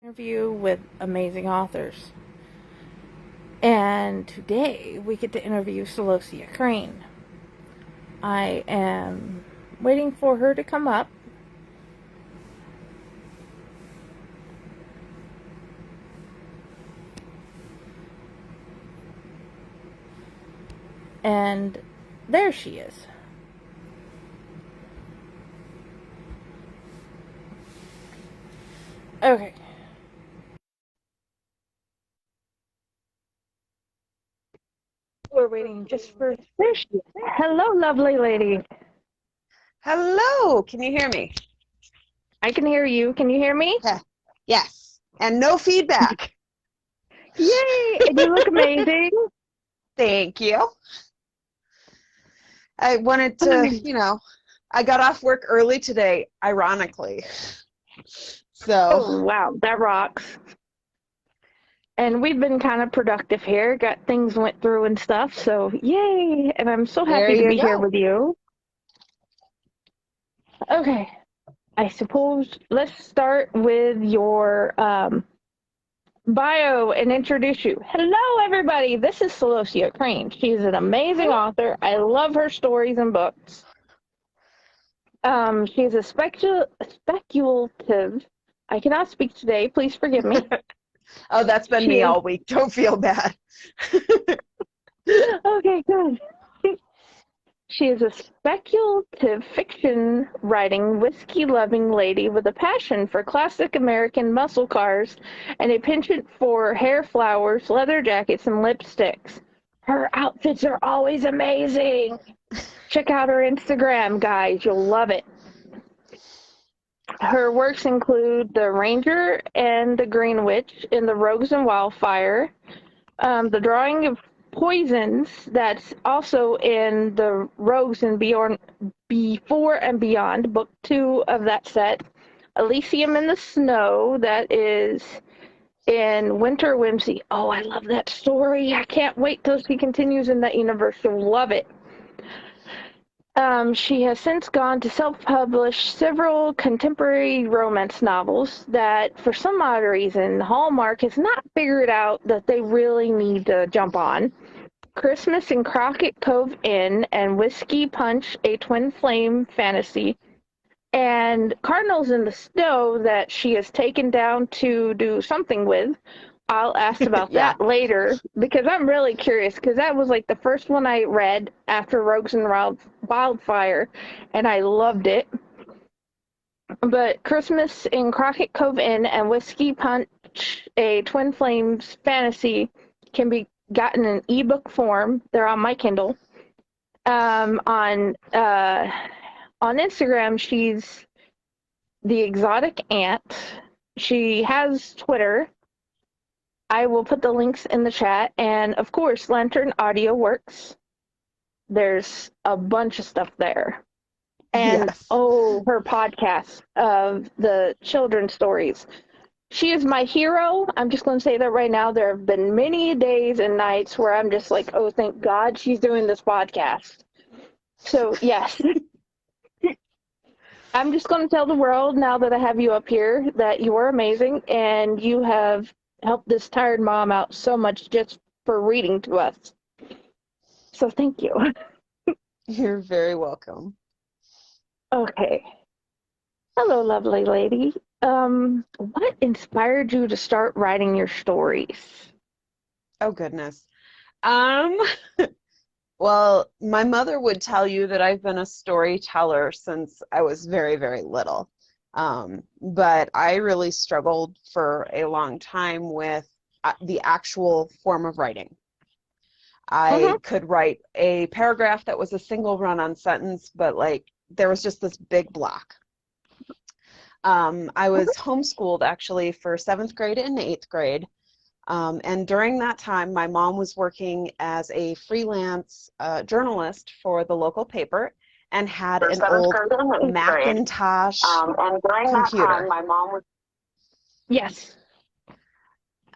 Interview with amazing authors. And today we get to interview Celosia Crane. I am waiting for her to come up. And there she is. Okay. We're waiting just for... There she is. Hello, lovely lady. Hello, can you hear me? I can hear you. Can you hear me? Yes, and no feedback. Yay! And you look amazing. Thank you. I wanted to, I got off work early today, ironically. Oh, So, wow. That rocks. And we've been kind of productive here. Got things went through and stuff. So, yay. And I'm so there happy to you be here go. with you. Okay. I suppose let's start with your bio and introduce you. Hello, everybody. This is Celosia Crane. She's an amazing author. I love her stories and books. She's a speculative. I cannot speak today. Please forgive me. Oh, that's been me all week. Don't feel bad. Okay, good. She is a speculative fiction writing, whiskey-loving lady with a passion for classic American muscle cars and a penchant for hair flowers, leather jackets, and lipsticks. Her outfits are always amazing. Check out her Instagram, guys. You'll love it. Her works include The Ranger and the Greenwitch in the Rogues and Wildfire, the drawing of poisons that's also in the Rogues and Beyond, Before and Beyond, book 2 of that set. Elysium in the Snow, that is in Winter Whimsy. Oh, I love that story. I can't wait till she continues in that universe. You'll love it. She has since gone to self-publish several contemporary romance novels that, for some odd reason, Hallmark has not figured out that they really need to jump on. Christmas in Crockett Cove Inn and Whiskey Punch, a twin flame fantasy, and Cardinals in the Snow that she has taken down to do something with. I'll ask about that later because I'm really curious because that was like the first one I read after Rogues and Wildfire, and I loved it. But Christmas in Crockett Cove Inn and Whiskey Punch, a Twin Flames fantasy, can be gotten in ebook form. They're on my Kindle. On Instagram, she's the Exotic Ant. She has Twitter. I will put the links in the chat, and of course, Lantern Audio Works. There's a bunch of stuff there. And her podcast of the children's stories. She is my hero. I'm just going to say that right now. There have been many days and nights where I'm just like, oh, thank God she's doing this podcast. So, yes. I'm just going to tell the world now that I have you up here that you are amazing and you have helped this tired mom out so much just for reading to us. So thank you. You're very welcome. Okay. Hello, lovely lady. What inspired you to start writing your stories? Oh, goodness. Well, my mother would tell you that I've been a storyteller since I was very, very little. But I really struggled for a long time with the actual form of writing. I could write a paragraph that was a single run-on sentence, but like there was just this big block. I was homeschooled actually for 7th grade and 8th grade. And during that time, my mom was working as a freelance journalist for the local paper and had an old Macintosh and during computer. That time, my mom was... Yes.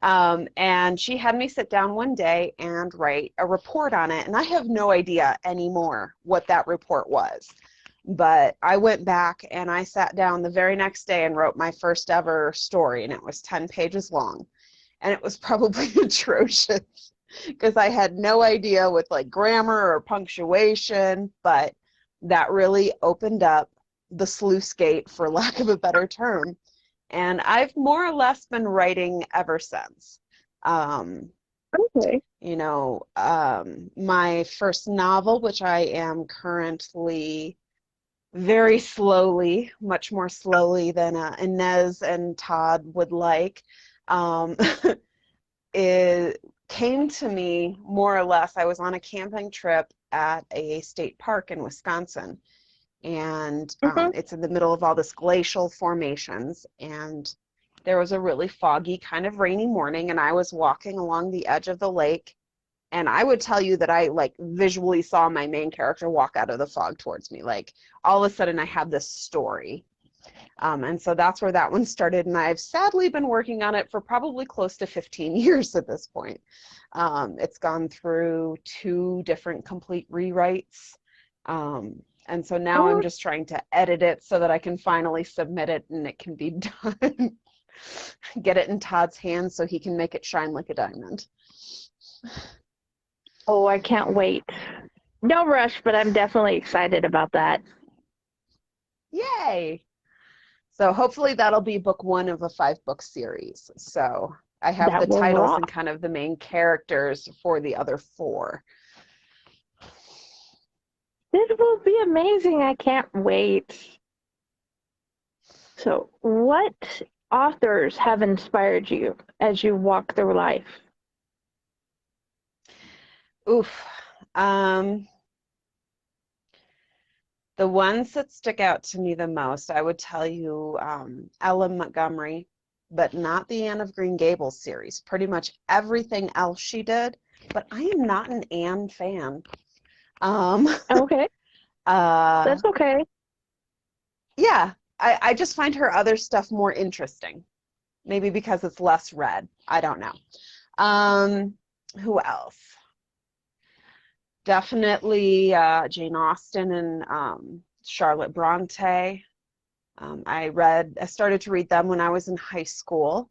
And she had me sit down one day and write a report on it. And I have no idea anymore what that report was. But I went back and I sat down the very next day and wrote my first ever story, and it was 10 pages long. And it was probably atrocious because I had no idea with like grammar or punctuation, but that really opened up the sluice gate, for lack of a better term. And I've more or less been writing ever since. Um, Okay. my first novel, which I am currently very slowly, much more slowly than Inez and Todd would like, um, it came to me more or less. I was on a camping trip at a state park in Wisconsin, and Hmm. it's in the middle of all this glacial formations, and there was a really foggy, kind of rainy morning, and I was walking along the edge of the lake, and I would tell you that I like visually saw my main character walk out of the fog towards me. Like all of a sudden I had this story. And so that's where that one started. And I've sadly been working on it for probably close to 15 years at this point. It's gone through 2 different complete rewrites. And so now I'm Oh, just trying to edit it so that I can finally submit it and it can be done. Get it in Todd's hands so he can make it shine like a diamond. oh, I can't wait. No rush, but I'm definitely excited about that. Yay! So hopefully that'll be book 1 of a 5-book series. So I have the That will titles and rock. kind of the main characters for the other 4. This will be amazing. I can't wait. So, what authors have inspired you as you walk through life? Oof. Um, the ones that stick out to me the most, I would tell you Ella Montgomery, but not the Anne of Green Gables series. Pretty much everything else she did, but I am not an Anne fan. Um, Okay, uh, that's okay. yeah, I just find her other stuff more interesting. Maybe because it's less read. I don't know. Um, who else? Definitely Jane Austen and Charlotte Bronte. I started to read them when I was in high school.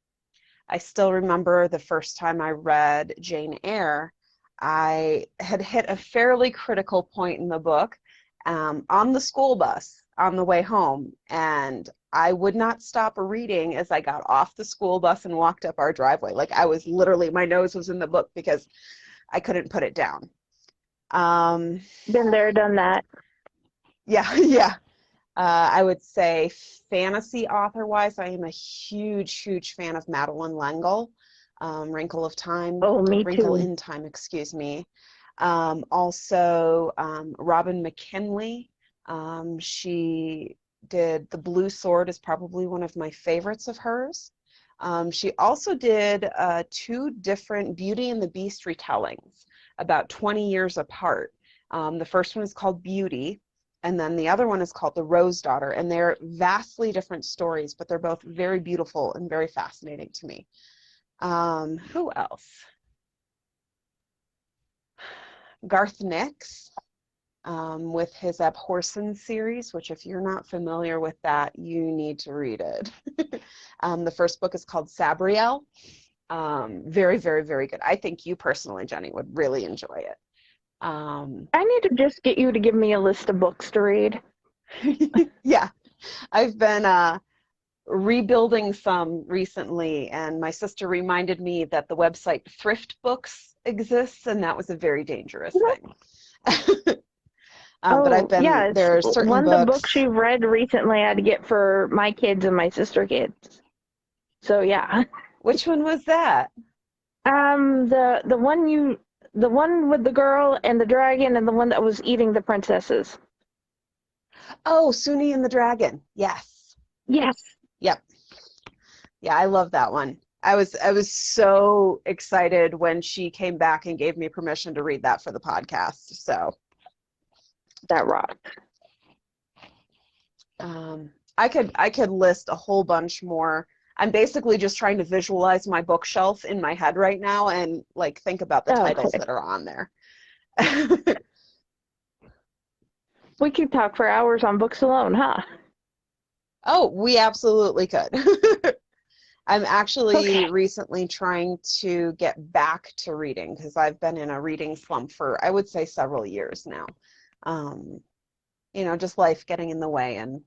I still remember the first time I read Jane Eyre. I had hit a fairly critical point in the book on the school bus on the way home, and I would not stop reading as I got off the school bus and walked up our driveway. Like I was literally, my nose was in the book because I couldn't put it down. Um, Been there, done that. yeah, yeah. I would say fantasy author-wise, I am a huge, huge fan of Madeline L'Engle, Oh, me Wrinkle too. in Time, excuse me. Also, Robin McKinley. She did The Blue Sword is probably one of my favorites of hers. She also did 2 different Beauty and the Beast retellings, about 20 years apart. The first one is called Beauty, and then the other one is called The Rose Daughter, and they're vastly different stories, but they're both very beautiful and very fascinating to me. Who else? Garth Nix, with his Abhorsen series, which if you're not familiar with that, you need to read it. The first book is called Sabriel. Very, very, very good. I think you personally, Jenny, would really enjoy it. I need to just get you to give me a list of books to read. Yeah, I've been rebuilding some recently, and my sister reminded me that the website Thrift Books exists, and that was a very dangerous thing. But Oh, yeah, it's there are certain one of the books books. you've read recently I had to get for my kids and my sister kids. So yeah. Which one was that? The one with the girl and the dragon and the one that was eating the princesses. Oh, Suni and the Dragon. Yes. Yes. Yep. Yeah, I love that one. I was so excited when she came back and gave me permission to read that for the podcast. So That rocked. I could list a whole bunch more. I'm basically just trying to visualize my bookshelf in my head right now and like think about the titles Okay. that are on there. We could talk for hours on books alone, huh? Oh, we absolutely could. I'm actually Okay. recently trying to get back to reading because I've been in a reading slump for, I would say, several years now. Um, just life getting in the way and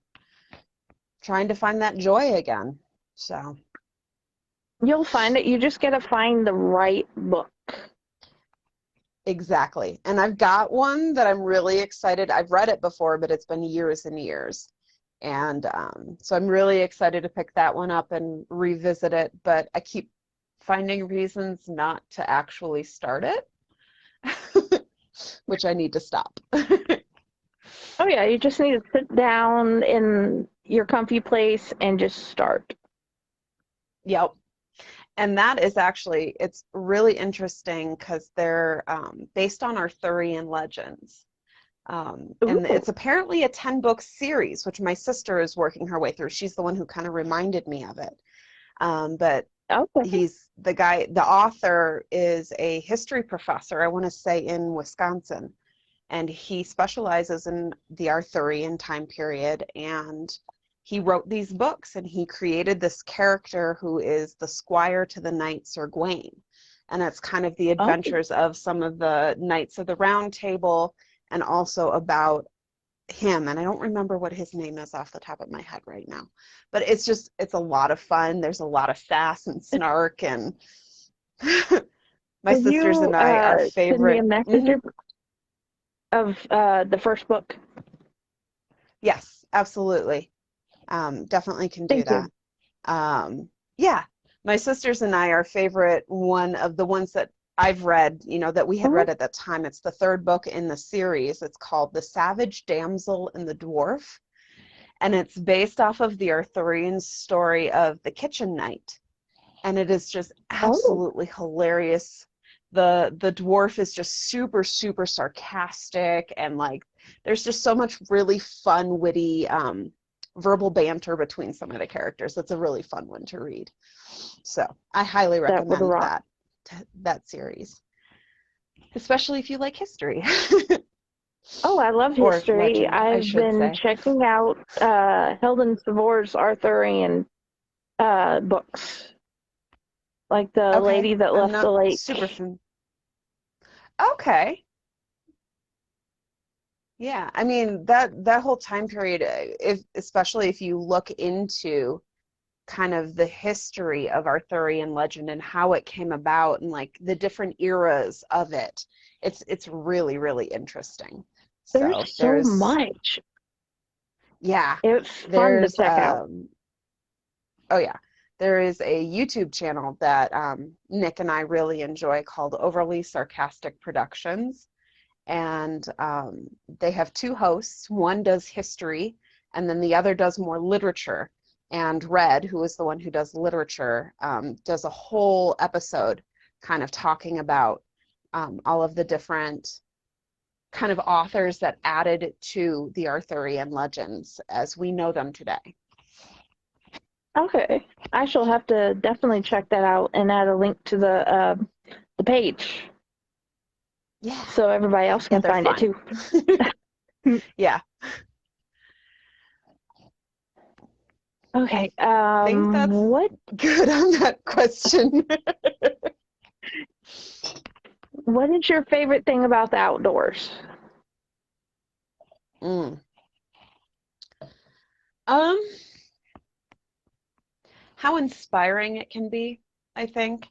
trying to find that joy again. So, You'll find it. You just got to find the right book. exactly. And I've got one that I'm really excited. I've read it before, but it's been years and years. And so I'm really excited to pick that one up and revisit it, but I keep finding reasons not to actually start it, which I need to stop. Oh, yeah. You just need to sit down in your comfy place and just start. Yep. And that is actually, it's really interesting because they're based on Arthurian legends. And Ooh. it's apparently a 10-book series, which my sister is working her way through. She's the one who kind of reminded me of it. But Okay. he's the guy, the author is a history professor, I want to say in Wisconsin, and he specializes in the Arthurian time period. And he wrote these books and he created this character who is the squire to the knight Sir Gawain. And it's kind of the Oh, adventures of some of the knights of the Round Table and also about him. And I don't remember what his name is off the top of my head right now. But it's a lot of fun. There's a lot of sass and snark and my will sisters you and I, our send me a favorite. message Mhm. of the first book? Yes, absolutely. Definitely can do Thank that. you. Yeah, my sisters and I, our favorite one of the ones that I've read, that we had Mhm. read at that time, it's the third book in the series. It's called The Savage Damsel and the Dwarf, and it's based off of the Arthurian story of the Kitchen Knight. And it is just Oh, absolutely hilarious. The dwarf is just super, super sarcastic, and like there's just so much really fun, witty verbal banter between some of the characters. It's a really fun one to read. So I highly that would recommend rock. that series, especially if you like history. Oh, I love Or history. legend, I I've should been say. checking out Heldon Savor's Arthurian books, like The Okay, Lady That I'm Left the not Lake. super fam- Okay. Yeah, I mean that whole time period, if especially if you look into kind of the history of Arthurian legend and how it came about and like the different eras of it, it's really, really interesting. So There's so much. yeah, It's fun to there's check out. oh yeah, there is a YouTube channel that Nick and I really enjoy called Overly Sarcastic Productions. And they have two hosts. One does history, and then the other does more literature. And Red, who is the one who does literature, does a whole episode kind of talking about all of the different kind of authors that added to the Arthurian legends as we know them today. Okay, I shall have to definitely check that out and add a link to the page Yeah, so everybody else yeah, can they're find it fun. too. Yeah, I Okay, think that's what good on that question. what is your favorite thing about the outdoors? Mm. Um, how inspiring it can be, I think.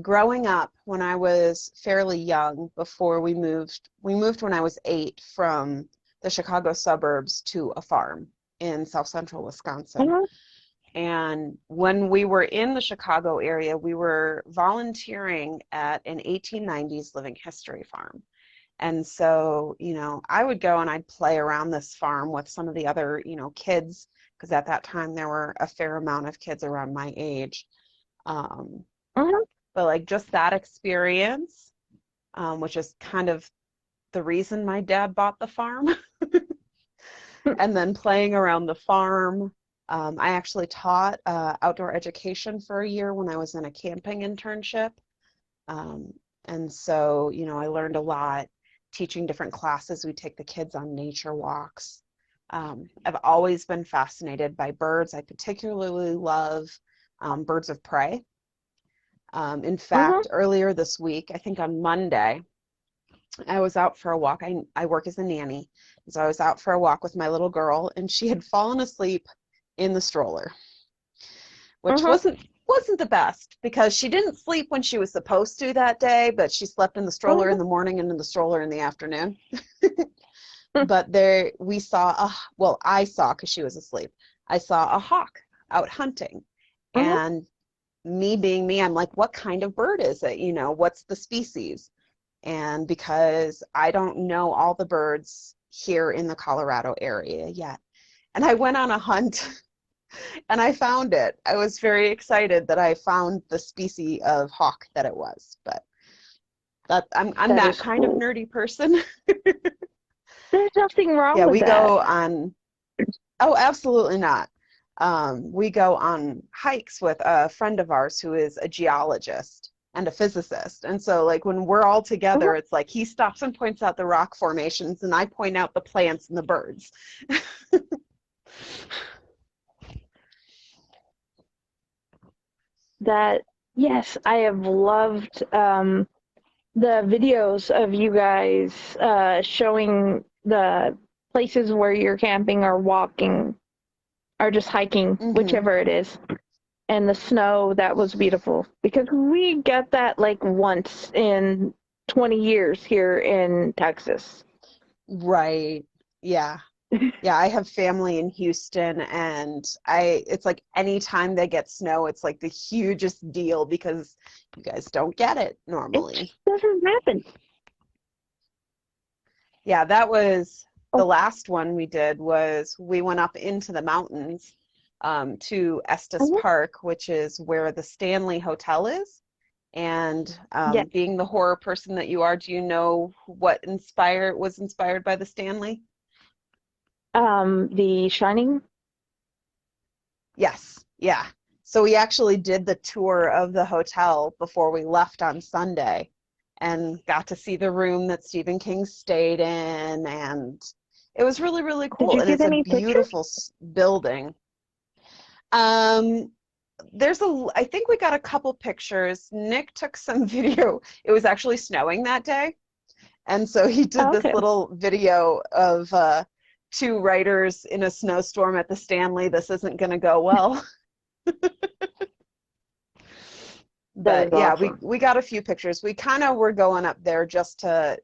Growing up when I was fairly young, before we moved when I was 8 from the Chicago suburbs to a farm in south central Wisconsin. Mhm. And when we were in the Chicago area, we were volunteering at an 1890s living history farm. And so, I would go and I'd play around this farm with some of the other, kids, because at that time there were a fair amount of kids around my age. Um, Mhm. but like just that experience, which is kind of the reason my dad bought the farm, and then playing around the farm. I actually taught outdoor education for a year when I was in a camping internship. Um, and so, I learned a lot. teaching different classes. We take the kids on nature walks. I've always been fascinated by birds. I particularly love birds of prey. In Mm-hmm. fact, earlier this week, I think on Monday, I was out for a walk. I work as a nanny, so I was out for a walk with my little girl, and she had fallen asleep in the stroller, which Mm-hmm. wasn't the best because she didn't sleep when she was supposed to that day, but she slept in the stroller in the morning and in the stroller in the afternoon. But there we saw well, I saw, because she was asleep, I saw a hawk out hunting. Mm-hmm. And me being me, I'm like, what kind of bird is it? You know, what's the species? And because I don't know all the birds here in the Colorado area yet, and I went on a hunt and I found it. I was very excited that I found the species of hawk that it was. But I'm That that is kind of cool. nerdy person. There's nothing wrong Yeah, with we that. go on, oh, absolutely not. We go on hikes with a friend of ours who is a geologist and a physicist. And so, like, when we're all together, Mhm. it's like he stops and points out the rock formations, and I point out the plants and the birds. That, yes, I have loved the videos of you guys showing the places where you're camping or walking or just hiking, Hmm. whichever it is. And the snow, that was beautiful because we get that like once in 20 years here in Texas. Right. Yeah. Yeah, I have family in Houston, and it's like anytime they get snow, it's like the hugest deal because you guys don't get it It just normally. doesn't happen. Yeah, that was the Oh, last one we did. Was we went up into the mountains to Estes mhm. Park, which is where the Stanley Hotel is. And Yeah. being the horror person that you are, do you know what was inspired by the Stanley? The Shining. Yes, yeah. So we actually did the tour of the hotel before we left on Sunday and got to see the room that Stephen King stayed in, and it was really, really Did cool. you And get it's a any pictures? beautiful building. Um, I think we got a couple pictures. Nick took some video. It was actually snowing that day. And so he did Oh, this okay. little video of two writers in a snowstorm at the Stanley. This isn't going to go well. That But is yeah, awesome. we got a few pictures. We kind of were going up there just to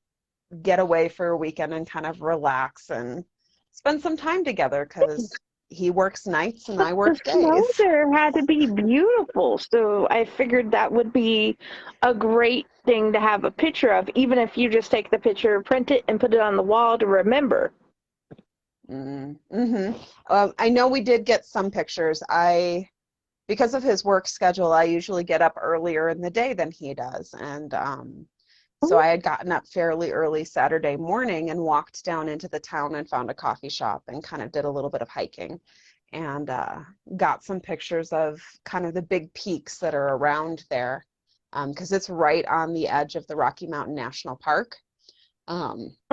get away for a weekend and kind of relax and spend some time together because he works nights and But I the work snow days. there had to be beautiful, so I figured that would be a great thing to have a picture of, even if you just take the picture, print it, and put it on the wall to remember. Mm-hmm. I know we did get some pictures. Because of his work schedule, I usually get up earlier in the day than he does. And so Mhm. I had gotten up fairly early Saturday morning and walked down into the town and found a coffee shop and kind of did a little bit of hiking and got some pictures of kind of the big peaks that are around there because it's right on the edge of the Rocky Mountain National Park.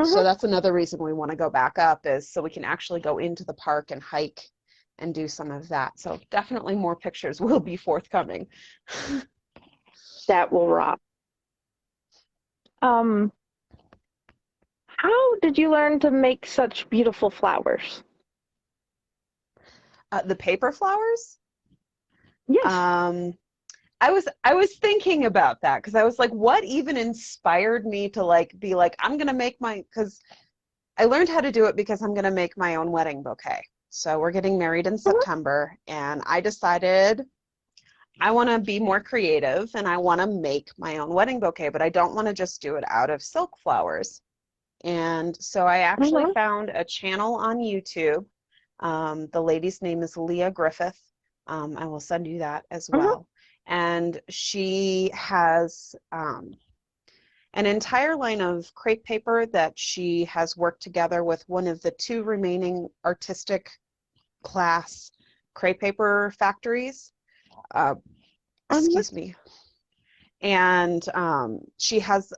So Mhm. that's another reason we want to go back up, is so we can actually go into the park and hike and do some of that. So definitely more pictures will be forthcoming. That will rock. Um, how did you learn to make such beautiful flowers? The paper flowers? Yes. Um, I was thinking about that because I was like, what even inspired me to like be like, I'm gonna make my, because I learned how to do it because I'm gonna make my own wedding bouquet. So we're getting married in Mhm. September, and I decided I want to be more creative and I want to make my own wedding bouquet, but I don't want to just do it out of silk flowers. And so I actually Mhm. found a channel on YouTube. The lady's name is Leah Griffith. I will send you that as Mhm. well. And she has an entire line of crepe paper that she has worked together with one of the two remaining artistic class crepe paper factories. Uh, Mhm. excuse me. And she has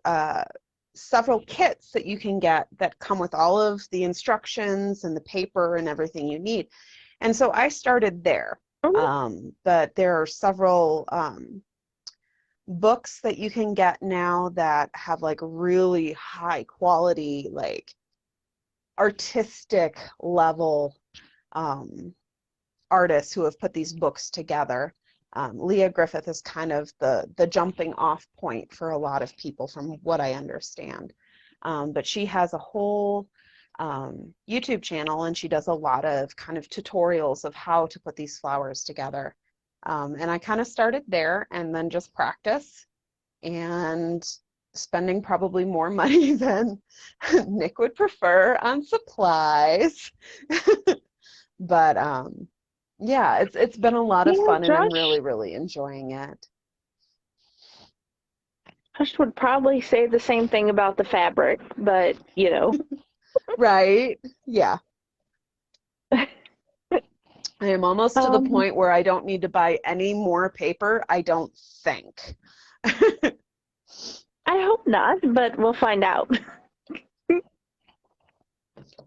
several kits that you can get that come with all of the instructions and the paper and everything you need. And so I started there. But there are several books that you can get now that have like really high quality, like artistic level artists who have put these books together. Leah Griffith is kind of the jumping off point for a lot of people from what I understand. But she has a whole YouTube channel, and she does a lot of kind of tutorials of how to put these flowers together. And I kind of started there and then just practice and spending probably more money than Nick would prefer on supplies. But yeah, it's been a lot of fun, and I'm really, really enjoying it. Josh would probably say the same thing about the fabric, but you know. Right? Yeah. I am almost to the point where I don't need to buy any more paper, I don't think. I hope not, but we'll find out.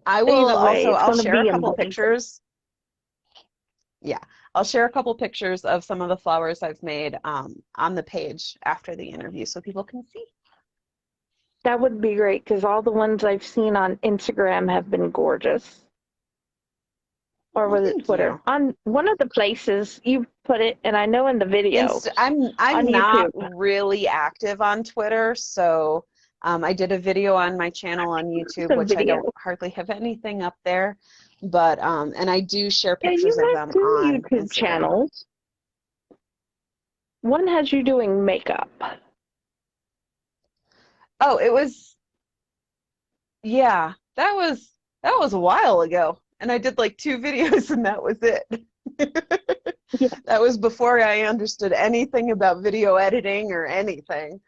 I will also, I'll share a couple pictures. Yeah, I'll share a couple pictures of some of the flowers I've made on the page after the interview so people can see. That would be great, because all the ones I've seen on Instagram have been gorgeous. Or was it Twitter? On one of the places you put it, and I know in the video. I'm not really active on Twitter, so I did a video on my channel on YouTube, which I don't hardly have anything up there. But and I do share pictures of them on YouTube Instagram. Channels. One has you doing makeup. Oh, it was, yeah, that was a while ago, and I did like 2 videos, and that was it. Yeah. That was before I understood anything about video editing or anything,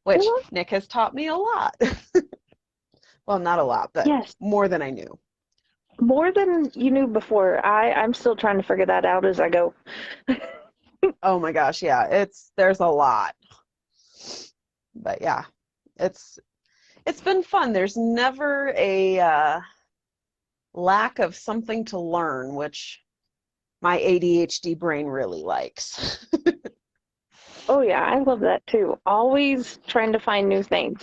which Nick has taught me a lot. Well, not a lot, but more than I knew. More than you knew before. I'm still trying to figure that out as I go. Oh my gosh, yeah, there's a lot. But yeah, it's been fun. There's never a lack of something to learn, which my ADHD brain really likes. Oh yeah, I love that too. Always trying to find new things.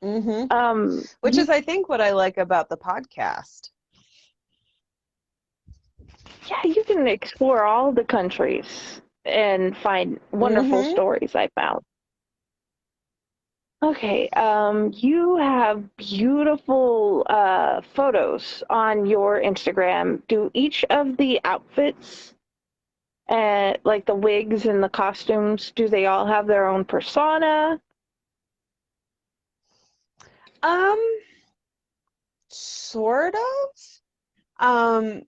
Mm-hmm. Which is, I think, what I like about the podcast. Yeah, you can explore all the countries and find wonderful stories I found. Okay, you have beautiful photos on your Instagram. Do each of the outfits, like the wigs and the costumes, do they all have their own persona? Sort of.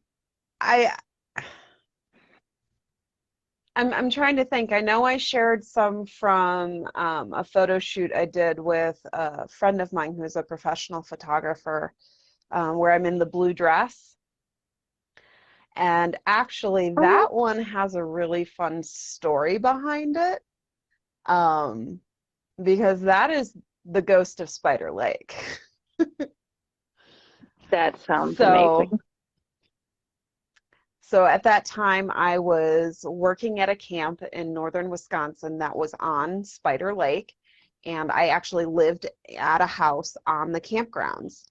I'm trying to think. I know I shared some from a photo shoot I did with a friend of mine who's a professional photographer, where I'm in the blue dress. And actually, that one has a really fun story behind it, because that is the ghost of Spider Lake. That sounds amazing. So at that time, I was working at a camp in northern Wisconsin that was on Spider Lake, and I actually lived at a house on the campgrounds.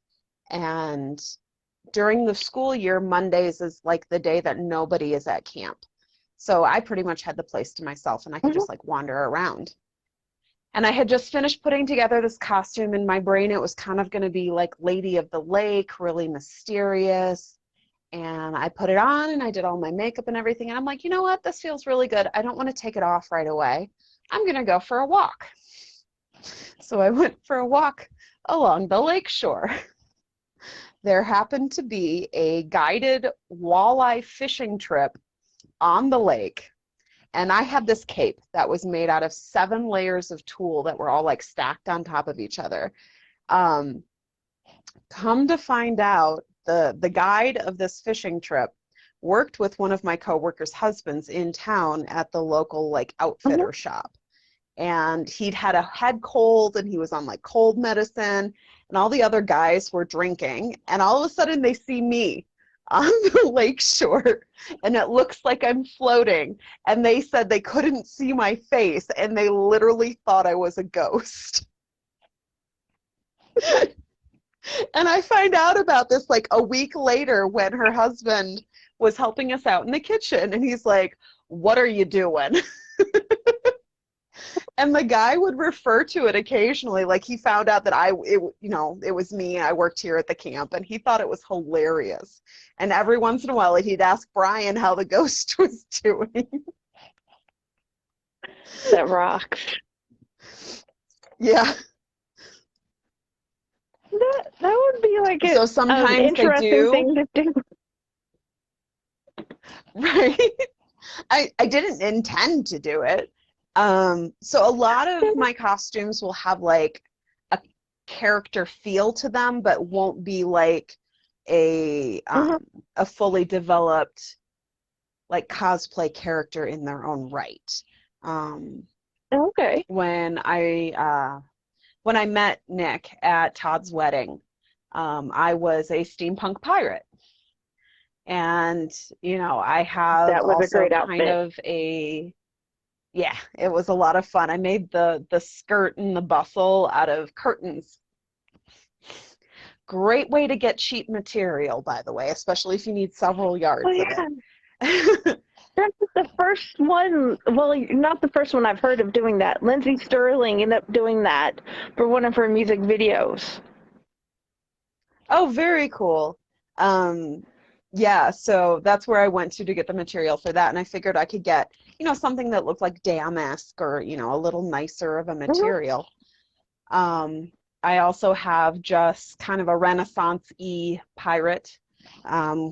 And during the school year, Mondays is like the day that nobody is at camp. So I pretty much had the place to myself, and I could just like wander around. And I had just finished putting together this costume. In my brain, it was kind of going to be like Lady of the Lake, really mysterious. And I put it on, and I did all my makeup and everything. And I'm like, you know what? This feels really good. I don't want to take it off right away. I'm going to go for a walk. So I went for a walk along the lake shore. There happened to be a guided walleye fishing trip on the lake. And I had this cape that was made out of 7 layers of tulle that were all like stacked on top of each other. Come to find out, the guide of this fishing trip worked with one of my coworkers' husbands in town at the local like outfitter shop. and he'd had a head cold and he was on like cold medicine, and all the other guys were drinking, and all of a sudden they see me on the lake shore, and it looks like I'm floating, and they said they couldn't see my face and they literally thought I was a ghost. And I find out about this like a week later when her husband was helping us out in the kitchen, and he's like, "What are you doing?" And the guy would refer to it occasionally, like he found out that it was me. I worked here at the camp, and he thought it was hilarious. And every once in a while, he'd ask Brian how the ghost was doing. That rocks. Yeah. That would be like So sometimes an they interesting do. thing to do. Right. I didn't intend to do it. So a lot of my costumes will have like a character feel to them, but won't be like a fully developed like cosplay character in their own right. Okay. When I met Nick at Todd's wedding, I was a steampunk pirate. And, I have That was a also great kind outfit. of yeah, it was a lot of fun. I made the skirt and the bustle out of curtains. Great way to get cheap material, by the way, especially if you need several yards of it. That's the first one. Well, not the first one I've heard of doing that. Lindsay Sterling ended up doing that for one of her music videos. Oh, very cool. Yeah, so that's where I went to get the material for that, and I figured I could get, something that looked like damask or, a little nicer of a material. I also have just kind of a Renaissance-y pirate,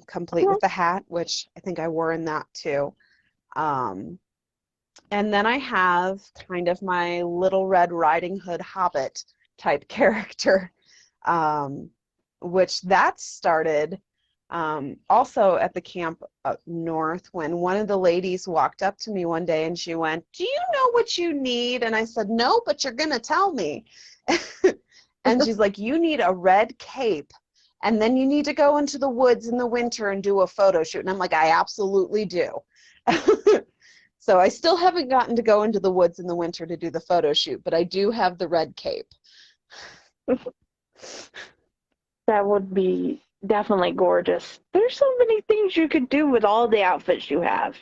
complete with the hat, which I think I wore in that too. And then I have kind of my Little Red Riding Hood Hobbit type character, which that started also at the camp up north, when one of the ladies walked up to me one day and she went, "Do you know what you need?" And I said, "No, but you're going to tell me." And she's like, "You need a red cape, and then you need to go into the woods in the winter and do a photo shoot." And I'm like, "I absolutely do." So I still haven't gotten to go into the woods in the winter to do the photo shoot, but I do have the red cape. That would be definitely gorgeous. There's so many things you could do with all the outfits you have.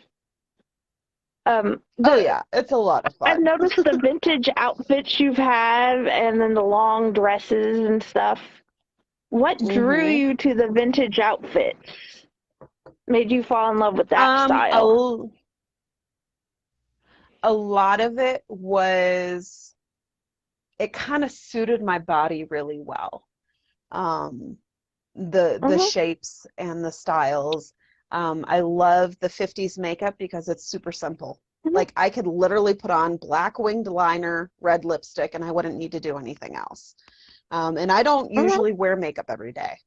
Oh yeah, it's a lot of fun. I've noticed the vintage outfits you've had, and then the long dresses and stuff. What drew you to the vintage outfits? Made you fall in love with that style? A lot of it was, it kind of suited my body really well. The shapes and the styles. I love the 50s makeup because it's super simple. Like I could literally put on black winged liner, red lipstick, and I wouldn't need to do anything else. And I don't usually wear makeup every day.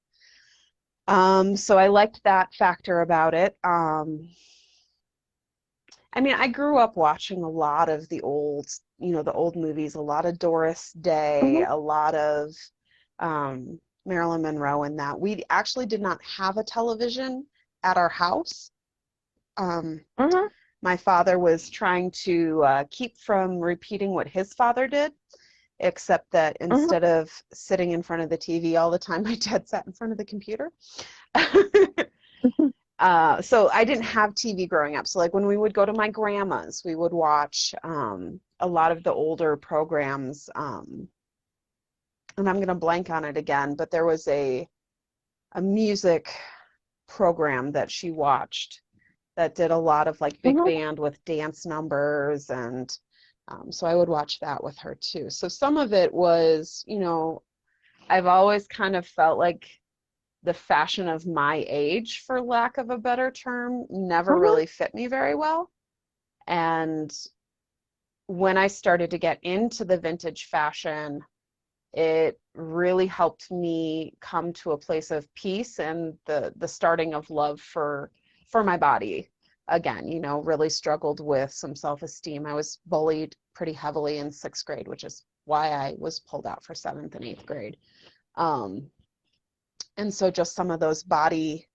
So I liked that factor about it. I mean, I grew up watching a lot of the old movies, a lot of Doris Day, a lot of Marilyn Monroe, and that. We actually did not have a television at our house. My father was trying to keep from repeating what his father did, except that instead of sitting in front of the TV all the time, my dad sat in front of the computer. So I didn't have TV growing up. So like when we would go to my grandma's, we would watch a lot of the older programs. And I'm going to blank on it again, but there was a music program that she watched that did a lot of like big band with dance numbers, and so I would watch that with her too. So some of it was, I've always kind of felt like the fashion of my age, for lack of a better term, never really fit me very well. And when I started to get into the vintage fashion, it really helped me come to a place of peace and the starting of love for my body again, really struggled with some self-esteem. I was bullied pretty heavily in 6th grade, which is why I was pulled out for 7th and 8th grade. And so just some of those body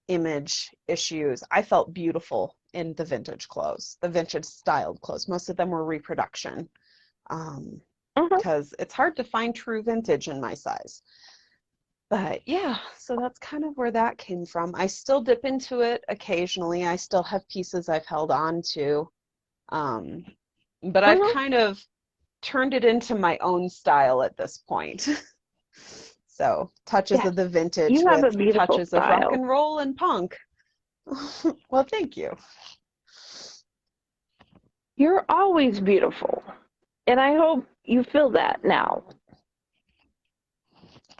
image issues, I felt beautiful in the vintage clothes, the vintage styled clothes. Most of them were reproduction, because it's hard to find true vintage in my size. But yeah, so that's kind of where that came from. I still dip into it occasionally. I still have pieces I've held on to. But I've kind of turned it into my own style at this point. So touches of the vintage You have a with beautiful touches of style. rock and roll and punk. Well, thank you. You're always beautiful. And I hope you feel that now.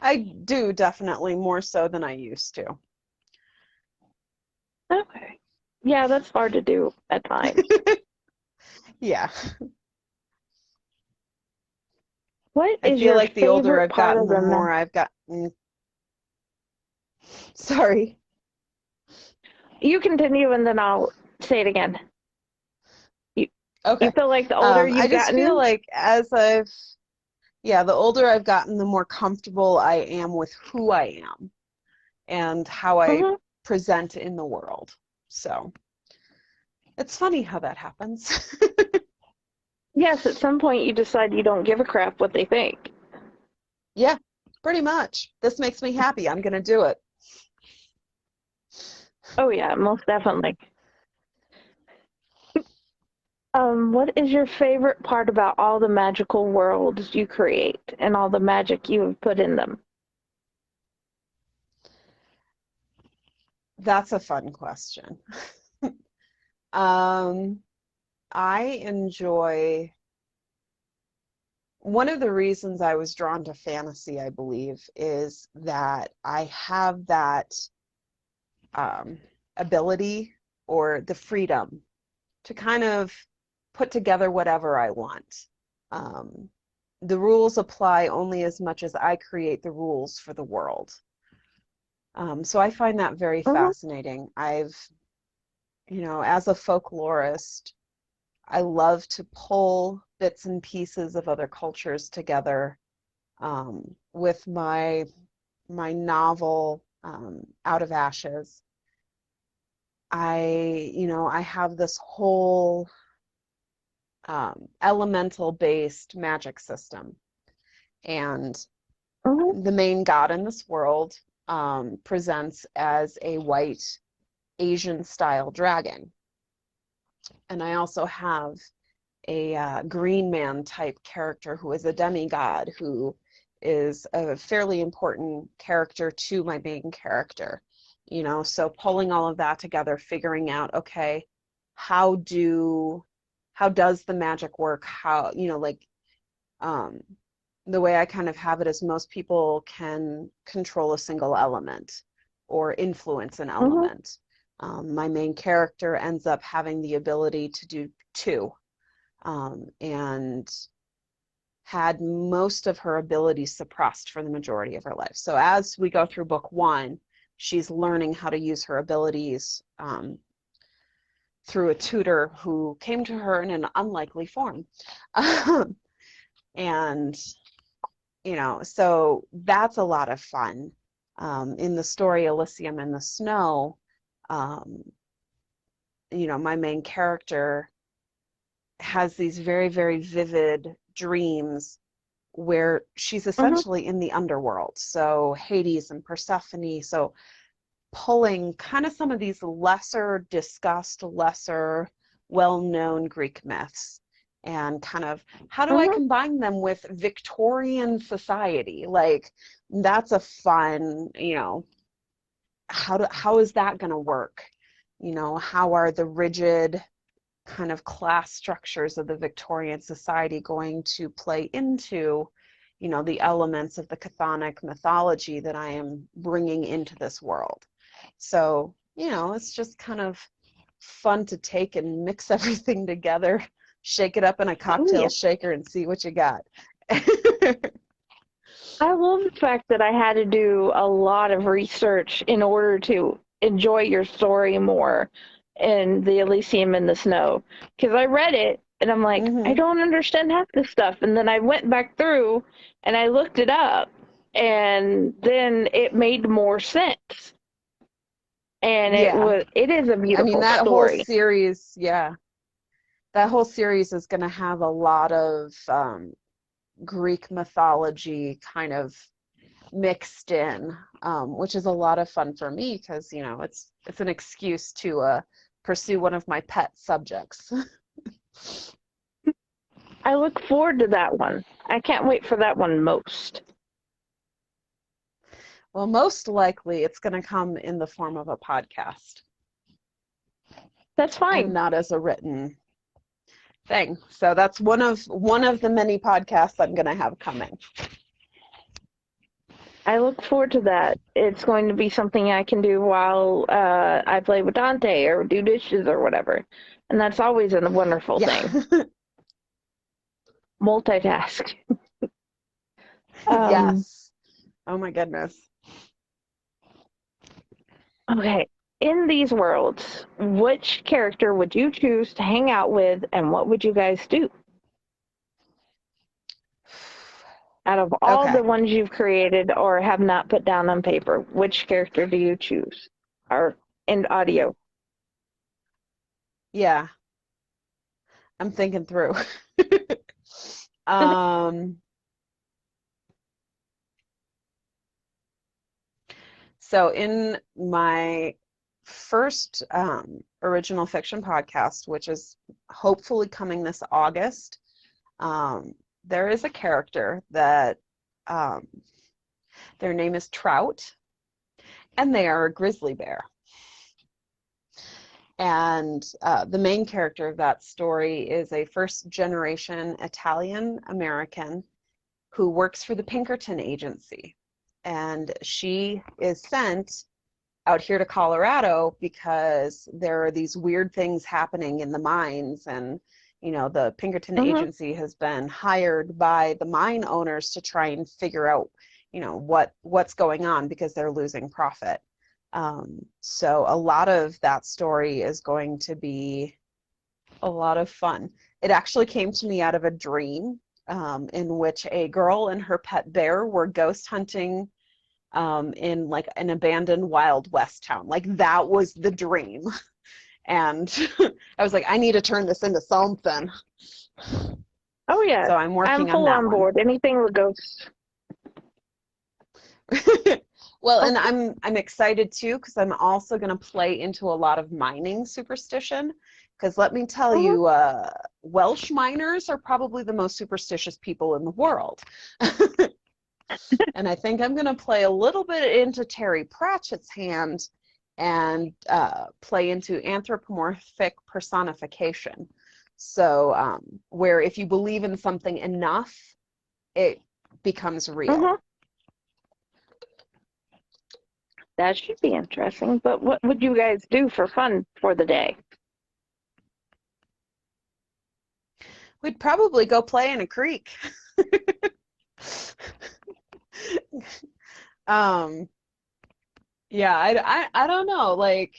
I do, definitely, more so than I used to. Okay. Yeah, that's hard to do at times. Yeah. What I is feel your like the older favorite I've part gotten, of the the more I've gotten. Sorry. You continue and then I'll say it again. You Okay. feel like the older I you've just feel gotten? like the older I've gotten, the more comfortable I am with who I am and how I present in the world. So it's funny how that happens. Yes, at some point you decide you don't give a crap what they think. Yeah, pretty much. This makes me happy. I'm going to do it. Oh yeah, most definitely. What is your favorite part about all the magical worlds you create and all the magic you have put in them? That's a fun question. I enjoy, one of the reasons I was drawn to fantasy, I believe, is that I have that ability or the freedom to kind of put together whatever I want. The rules apply only as much as I create the rules for the world. So I find that very fascinating. As a folklorist, I love to pull bits and pieces of other cultures together. With my novel, Out of Ashes, I have this whole elemental-based magic system, and the main god in this world presents as a white Asian-style dragon. And I also have a green man type character who is a demigod, who is a fairly important character to my main character. So pulling all of that together, figuring out, okay, how does the magic work? The way I kind of have it is most people can control a single element or influence an element. My main character ends up having the ability to do two, and had most of her abilities suppressed for the majority of her life. So as we go through book 1, she's learning how to use her abilities through a tutor who came to her in an unlikely form. And, so that's a lot of fun. In the story Elysium in the Snow, my main character has these very, very vivid dreams where she's essentially in the underworld. So Hades and Persephone. So pulling kind of some of these lesser discussed, lesser well-known Greek myths, and kind of how do I combine them with Victorian society? Like, that's a fun, how is that going to work? How are the rigid kind of class structures of the Victorian society going to play into, the elements of the chthonic mythology that I am bringing into this world? So, it's just kind of fun to take and mix everything together, shake it up in a cocktail shaker and see what you got. I love the fact that I had to do a lot of research in order to enjoy your story more. in the Elysium in the Snow. Because I read it, and I'm like, I Mm-hmm. don't understand half this stuff. And then I went back through, and I looked it up, and then it made more sense. And Yeah. it is a I mean, beautiful that whole story. series, yeah, that whole series is going to have a lot of Greek mythology kind of mixed in, which is a lot of fun for me because, you know, it's an excuse to pursue one of my pet subjects. I look forward to that one. I can't wait for that one most. Well, most likely it's going to come in the form of a podcast That's and fine. not as a written thing. So that's one of the many podcasts I'm going to have coming. I look forward to that. It's going to be something I can do while I play with Dante or do dishes or whatever. And that's always a wonderful Yeah. thing. Multitask. Um, Yes. Oh my goodness. okay. In these worlds, which character would you choose to hang out with, and what would you guys do? Out of all the Okay. ones you've created or have not put down on paper, which character do you choose? Or in audio? Yeah. I'm thinking through. Um, so in my first original fiction podcast, which is hopefully coming this August, there is a character that um, their name is Trout, and they are a grizzly bear. And the main character of that story is a first generation Italian American who works for the Pinkerton Agency. And she is sent out here to Colorado because there are these weird things happening in the mines, and you know, the Pinkerton Mm-hmm. Agency has been hired by the mine owners to try and figure out, you know, what's going on because they're losing profit. So a lot of that story is going to be a lot of fun. It actually came to me out of a dream, in which a girl and her pet bear were ghost hunting in like an abandoned Wild West town. Like that was the dream. And I was like, I need to turn this into something. Oh yeah, So I'm I'm working on full that on one. board. Anything with ghosts. Well, Oh, and I'm excited too because I'm also going to play into a lot of mining superstition. Because let me tell mhm. you, Welsh miners are probably the most superstitious people in the world. And I think I'm going to play a little bit into Terry Pratchett's hand and play into anthropomorphic personification. So, where if you believe in something enough, it becomes real. Mhm. That should be interesting. But what would you guys do for fun for the day? We'd probably go play in a creek. um, yeah, I don't know. Like,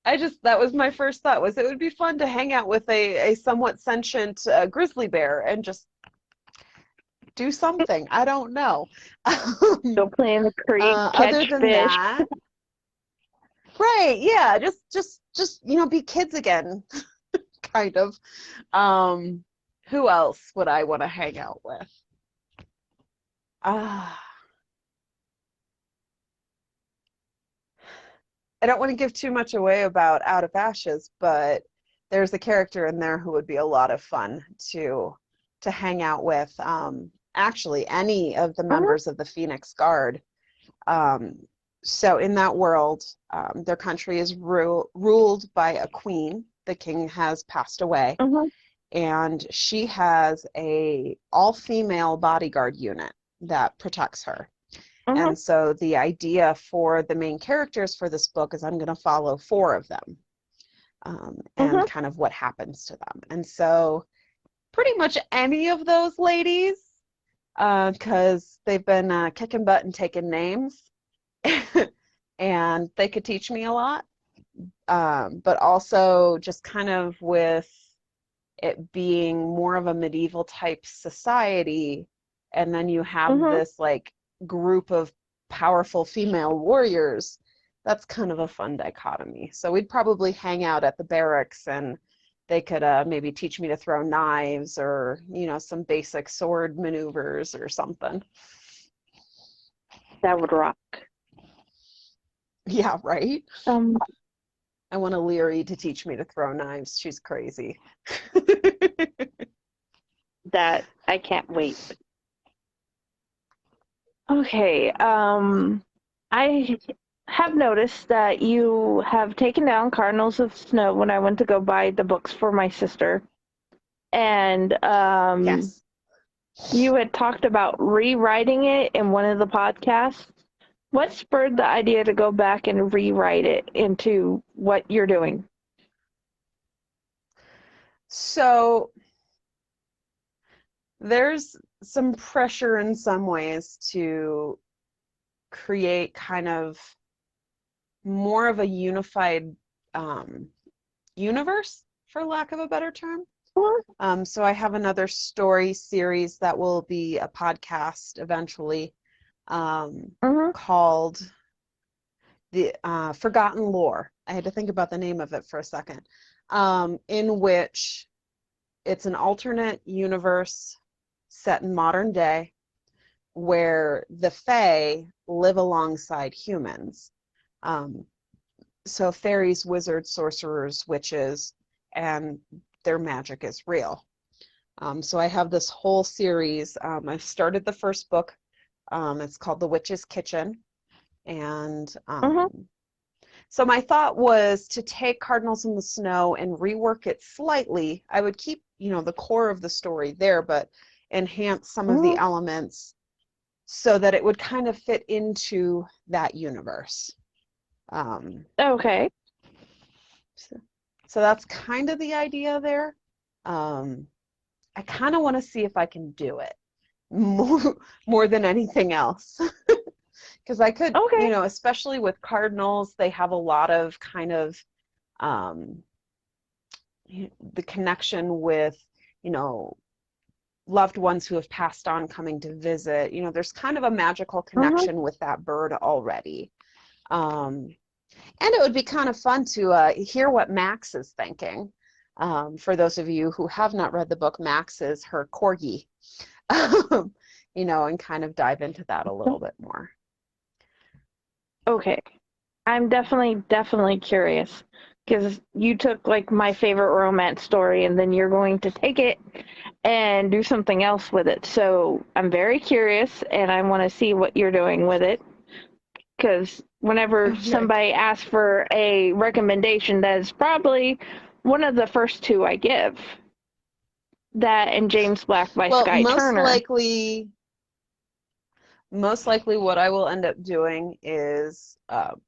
that was my first thought was it would be fun to hang out with a somewhat sentient grizzly bear and just do something. I don't know. Go play in the creek, Other catch than fish. that, right? Yeah, just you know, be kids again, kind of. Um, who else would I want to hang out with? Ah, I don't want to give too much away about Out of Ashes, but there's a character in there who would be a lot of fun to hang out with. Actually, any of the Mhm. members of the Phoenix Guard. Um, so in that world, their country is ruled by a queen. The king has passed away, Mhm. and she has a all-female bodyguard unit that protects her. Mhm. And so the idea for the main characters for this book is I'm going to follow four of them, and Mhm. kind of what happens to them. And so pretty much any of those ladies, because they've been kicking butt and taking names, and they could teach me a lot. but also just kind of with it being more of a medieval type society, and then you have Mm-hmm. this like group of powerful female warriors. That's kind of a fun dichotomy. So we'd probably hang out at the barracks, and they could maybe teach me to throw knives, or some basic sword maneuvers or something. That would rock. Yeah, right. Um, I want Leary to teach me to throw knives. She's crazy. that I can't wait. Okay. I have noticed that you have taken down Cardinals of Snow when I went to go buy the books for my sister. And Yes. you had talked about rewriting it in one of the podcasts. What spurred the idea to go back and rewrite it into what you're doing? So there's some pressure in some ways to create kind of more of a unified universe, for lack of a better term. So I have another story series that will be a podcast eventually, called the Forgotten Lore. I had to think about the name of it for a second, in which it's an alternate universe set in modern day where the Fae live alongside humans. So fairies, wizards, sorcerers, witches, and their magic is real. So I have this whole series. I've started the first book. It's called The Witch's Kitchen. And so my thought was to take Cardinals in the Snow and rework it slightly. I would keep, the core of the story there, but enhance some of the elements so that it would kind of fit into that universe. Okay. So that's kind of the idea there. I kind of want to see if I can do it more than anything else. Because I could, Okay. Especially with Cardinals, they have a lot of kind of the connection with, loved ones who have passed on coming to visit. There's kind of a magical connection with that bird already. And it would be kind of fun to hear what Max is thinking. For those of you who have not read the book, Max is her corgi, and kind of dive into that a little bit more. Okay. I'm definitely curious, because you took like my favorite romance story and then you're going to take it and do something else with it. So I'm very curious and I want to see what you're doing with it, because whenever somebody asks for a recommendation, that is probably one of the first two I give. That and James Black by Sky Turner. Most likely what I will end up doing is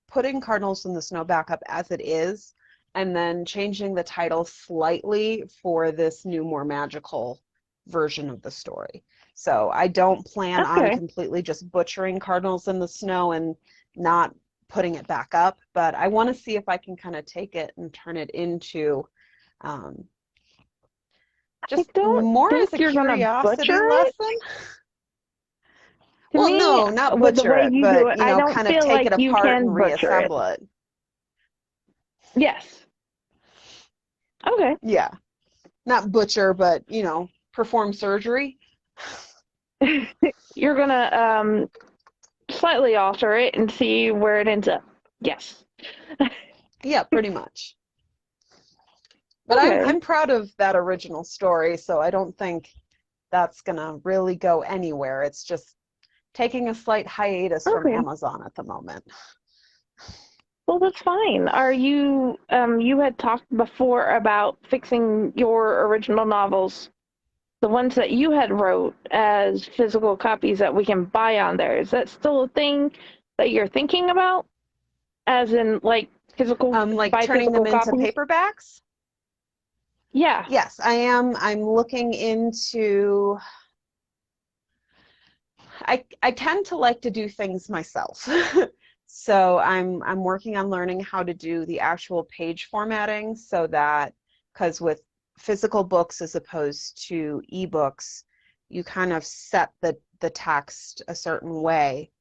putting Cardinals in the Snow back up as it is, and then changing the title slightly for this new, more magical version of the story. So I don't plan on completely just butchering Cardinals in the Snow and not putting it back up, but I want to see if I can kind of take it and turn it into just more as a curiosity lesson. Well, no, not butcher it, but kind of take it apart and reassemble it. Yes. Okay. Yeah. Not butcher, but, perform surgery. You're gonna slightly alter it and see where it ends up. Yes. Yeah, pretty much. But I'm proud of that original story, so I don't think that's gonna really go anywhere. It's just taking a slight hiatus from Amazon at the moment. Well, that's fine. Are you, you had talked before about fixing your original novels, the ones that you had wrote, as physical copies that we can buy on there. Is that still a thing that you're thinking about? As in, like, physical, like turning them into paperbacks? Yeah. Yes, I am. I'm looking into... I tend to like to do things myself. So I'm working on learning how to do the actual page formatting so that, because with physical books as opposed to ebooks, you kind of set the text a certain way.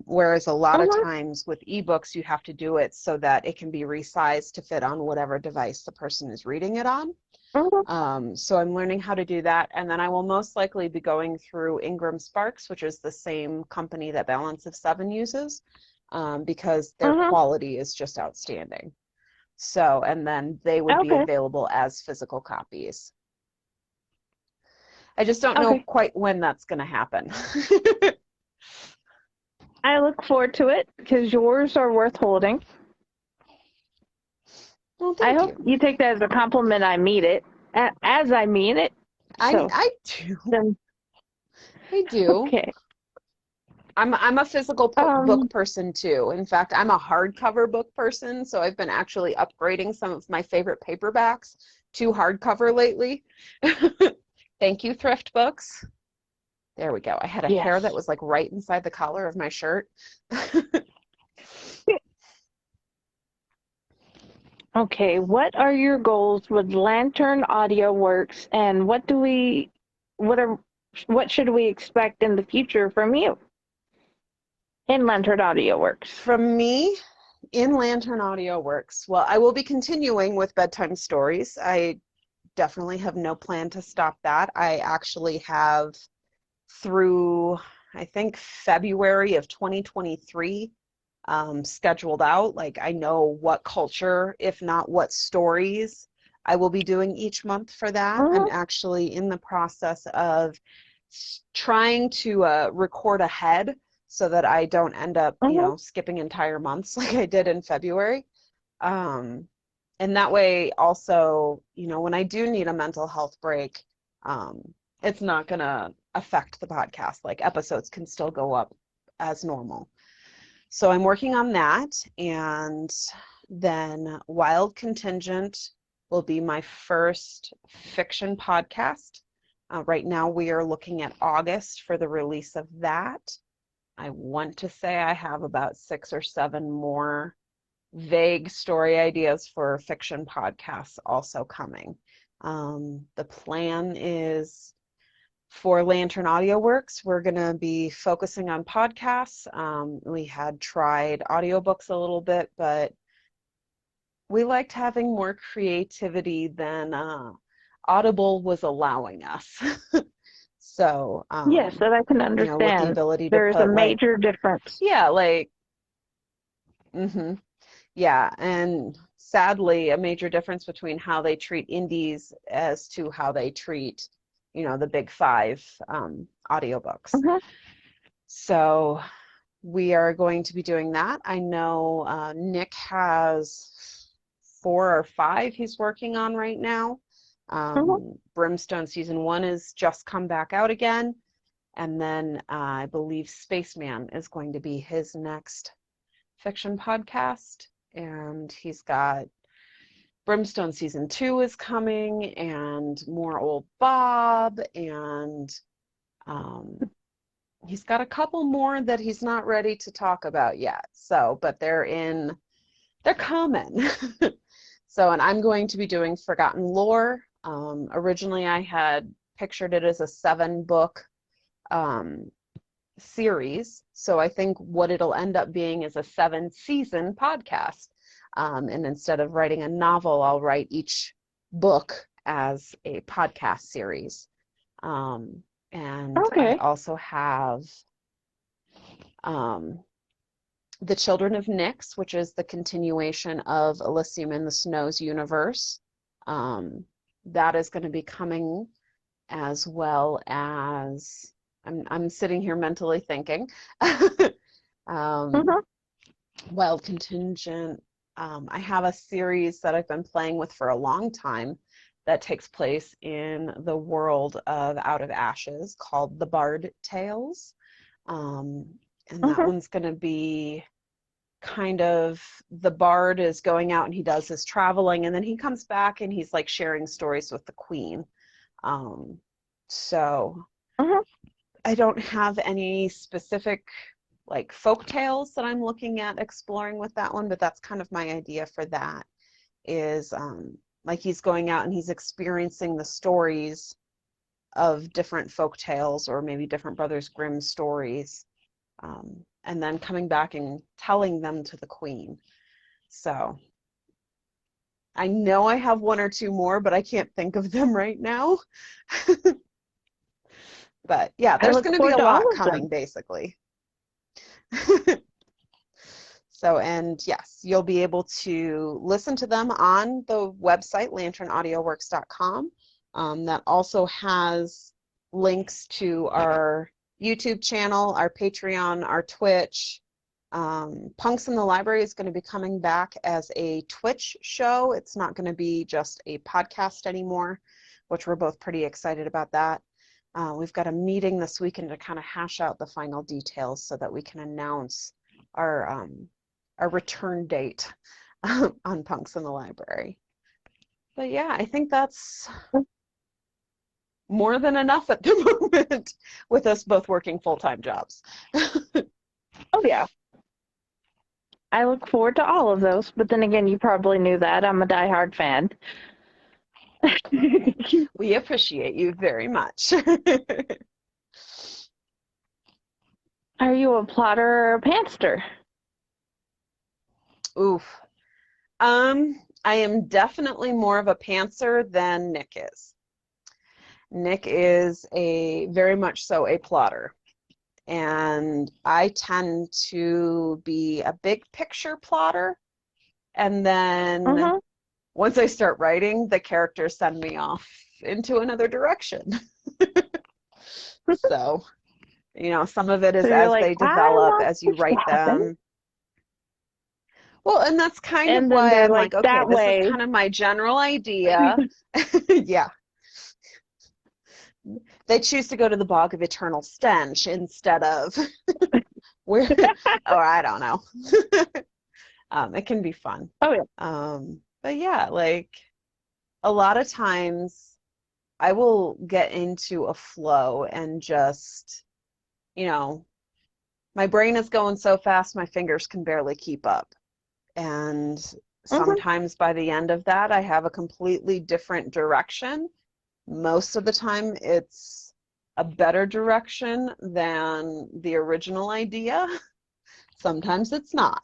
Whereas a lot of Mhm. times with ebooks, you have to do it so that it can be resized to fit on whatever device the person is reading it on. Mhm. So I'm learning how to do that, and then I will most likely be going through Ingram Sparks, which is the same company that Balance of Seven uses, because their Mhm. quality is just outstanding. So, and then they would be Okay. available as physical copies. I just don't know Okay. quite when that's going to happen. I look forward to it because yours are worth holding. Well, I thank hope you. you take that as a compliment. I mean it, as I mean it. So I do. then, I do. okay. I'm a physical book Um. person too. In fact, I'm a hardcover book person, so I've been actually upgrading some of my favorite paperbacks to hardcover lately. Thank you, thrift books. There we go. I had a hair that Yes. was like right inside the collar of my shirt. Okay. What are your goals with Lantern Audio Works, and what are, what should we expect in the future from you in Lantern Audio Works? From me in Lantern Audio Works, well, I will be continuing with bedtime stories. I definitely have no plan to stop that. I actually have through, I think, February of 2023 scheduled out. Like, I know what culture, if not what stories, I will be doing each month for that. I'm Mhm. actually in the process of trying to record ahead so that I don't end up, Mhm. skipping entire months like I did in February. Um, and that way, also, when I do need a mental health break, um, it's not going to affect the podcast. Like, episodes can still go up as normal. So I'm working on that. And then Wild Contingent will be my first fiction podcast. Right now, we are looking at August for the release of that. I want to say I have about 6 or 7 more vague story ideas for fiction podcasts also coming. The plan is for Lantern Audio Works, we're going to be focusing on podcasts. We had tried audiobooks a little bit, but we liked having more creativity than Audible was allowing us. So, Yes, that I can with the understand. ability to There is a put like, major difference. yeah, like, mm-hmm. Yeah, and sadly, a major difference between how they treat indies as to how they treat, the big five audiobooks. Mhm. So we are going to be doing that. I know Nick has 4 or 5 he's working on right now. Mhm. Brimstone season 1 has just come back out again. And then I believe Spaceman is going to be his next fiction podcast. And he's got Brimstone season 2 is coming, and more Old Bob, and um, he's got a couple more that he's not ready to talk about yet. So, but they're coming. So, and I'm going to be doing Forgotten Lore. Originally, I had pictured it as a 7-book um, series. So I think what it'll end up being is a 7-season podcast. And instead of writing a novel, I'll write each book as a podcast series. And I Okay. also have um, The Children of Nyx, which is the continuation of Elysium in the Snows universe. That is going to be coming, as well as I'm sitting here mentally thinking. um, Mhm. Wild Contingent. I have a series that I've been playing with for a long time that takes place in the world of Out of Ashes called The Bard Tales. Um, and that Mhm. one's going to be kind of, the bard is going out and he does his traveling, and then he comes back and he's like sharing stories with the queen. So Mhm. I don't have any specific like folk tales that I'm looking at exploring with that one, but that's kind of my idea for that is like he's going out and he's experiencing the stories of different folk tales or maybe different Brothers Grimm stories, and then coming back and telling them to the Queen. So I know I have one or two more, but I can't think of them right now. But yeah, there's going to be a lot coming, basically. So, and yes, you'll be able to listen to them on the website, lanternaudioworks.com. That also has links to our YouTube channel, our Patreon, our Twitch. Punks in the Library is going to be coming back as a Twitch show. It's not going to be just a podcast anymore, which we're both pretty excited about that. We've got a meeting this weekend to kind of hash out the final details so that we can announce our return date on Punks in the Library. But yeah, I think that's more than enough at the moment with us both working full-time jobs. Oh yeah. I look forward to all of those, but then again, you probably knew that. I'm a diehard fan. We appreciate you very much. Are you a plotter or a pantster? Oof. I am definitely more of a pantser than Nick is. Nick is very much so a plotter. And I tend to be a big picture plotter. And then once I start writing, the characters send me off into another direction. So, some of it is as they develop, as you write them. Well, and that's kind of why I'm like, okay, this is kind of my general idea. Yeah. They choose to go to the Bog of Eternal Stench instead of where, or I don't know. It can be fun. Oh, yeah. But yeah, like a lot of times I will get into a flow and just, my brain is going so fast, my fingers can barely keep up. And sometimes by the end of that, I have a completely different direction. Most of the time, it's a better direction than the original idea. Sometimes it's not.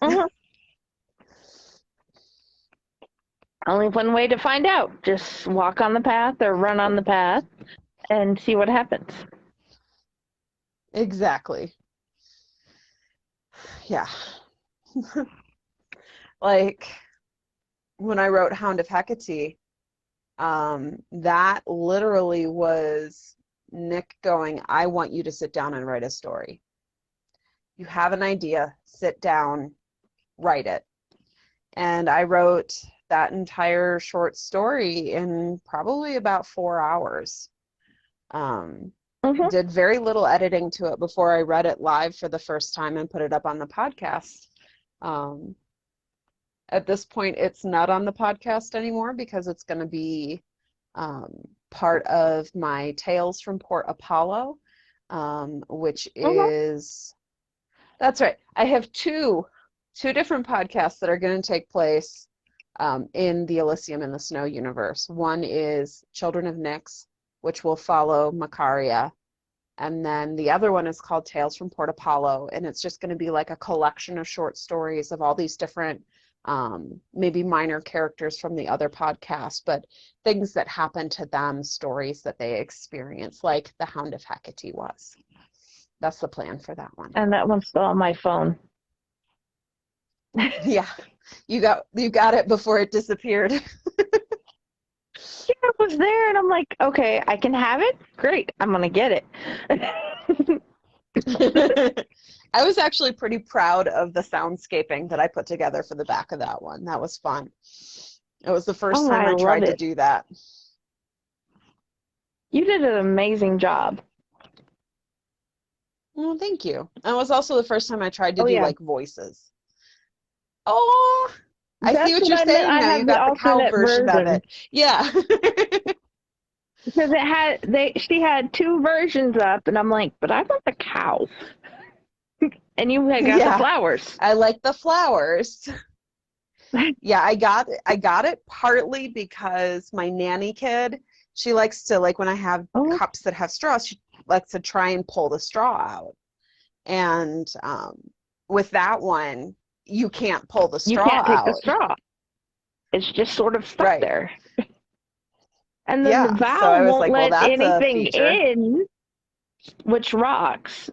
Only one way to find out. Just walk on the path or run on the path and see what happens. Exactly. Yeah. Like when I wrote Hound of Hecate, that literally was Nick going, I want you to sit down and write a story. You have an idea, sit down, write it. And I wrote that entire short story in probably about 4 hours. Did very little editing to it before I read it live for the first time and put it up on the podcast. At this point, it's not on the podcast anymore because it's going to be part of my Tales from Port Apollo, which is, that's right. I have two different podcasts that are going to take place in the Elysium in the Snow universe. One is Children of Nyx, which will follow Macaria. And then the other one is called Tales from Port Apollo, and it's just going to be like a collection of short stories of all these different maybe minor characters from the other podcasts, but things that happen to them, stories that they experience, like the Hound of Hecate was. That's the plan for that one. And that one's still on my phone. Yeah, you got it before it disappeared. Yeah, it was there, and I'm like, okay, I can have it. Great, I'm gonna get it. I was actually pretty proud of the soundscaping that I put together for the back of that one. That was fun. It was the first time I tried to do that. You did an amazing job. Well, thank you. And it was also the first time I tried to do like voices. Oh, I see what you're saying now. You got the cow version of it. Yeah. Because she had two versions up, and I'm like, but I want the cow. And you had got the Yeah, flowers. I like the flowers. Yeah, I got it partly because my nanny kid, she likes to, like, when I have Oh, cups that have straws, she likes to try and pull the straw out. And with that one, you can't pull the you straw can't take the out. straw. It's just sort of stuck Right. there. And then the Yeah. So valve I was won't like, well, let that's a anything feature. in, which rocks.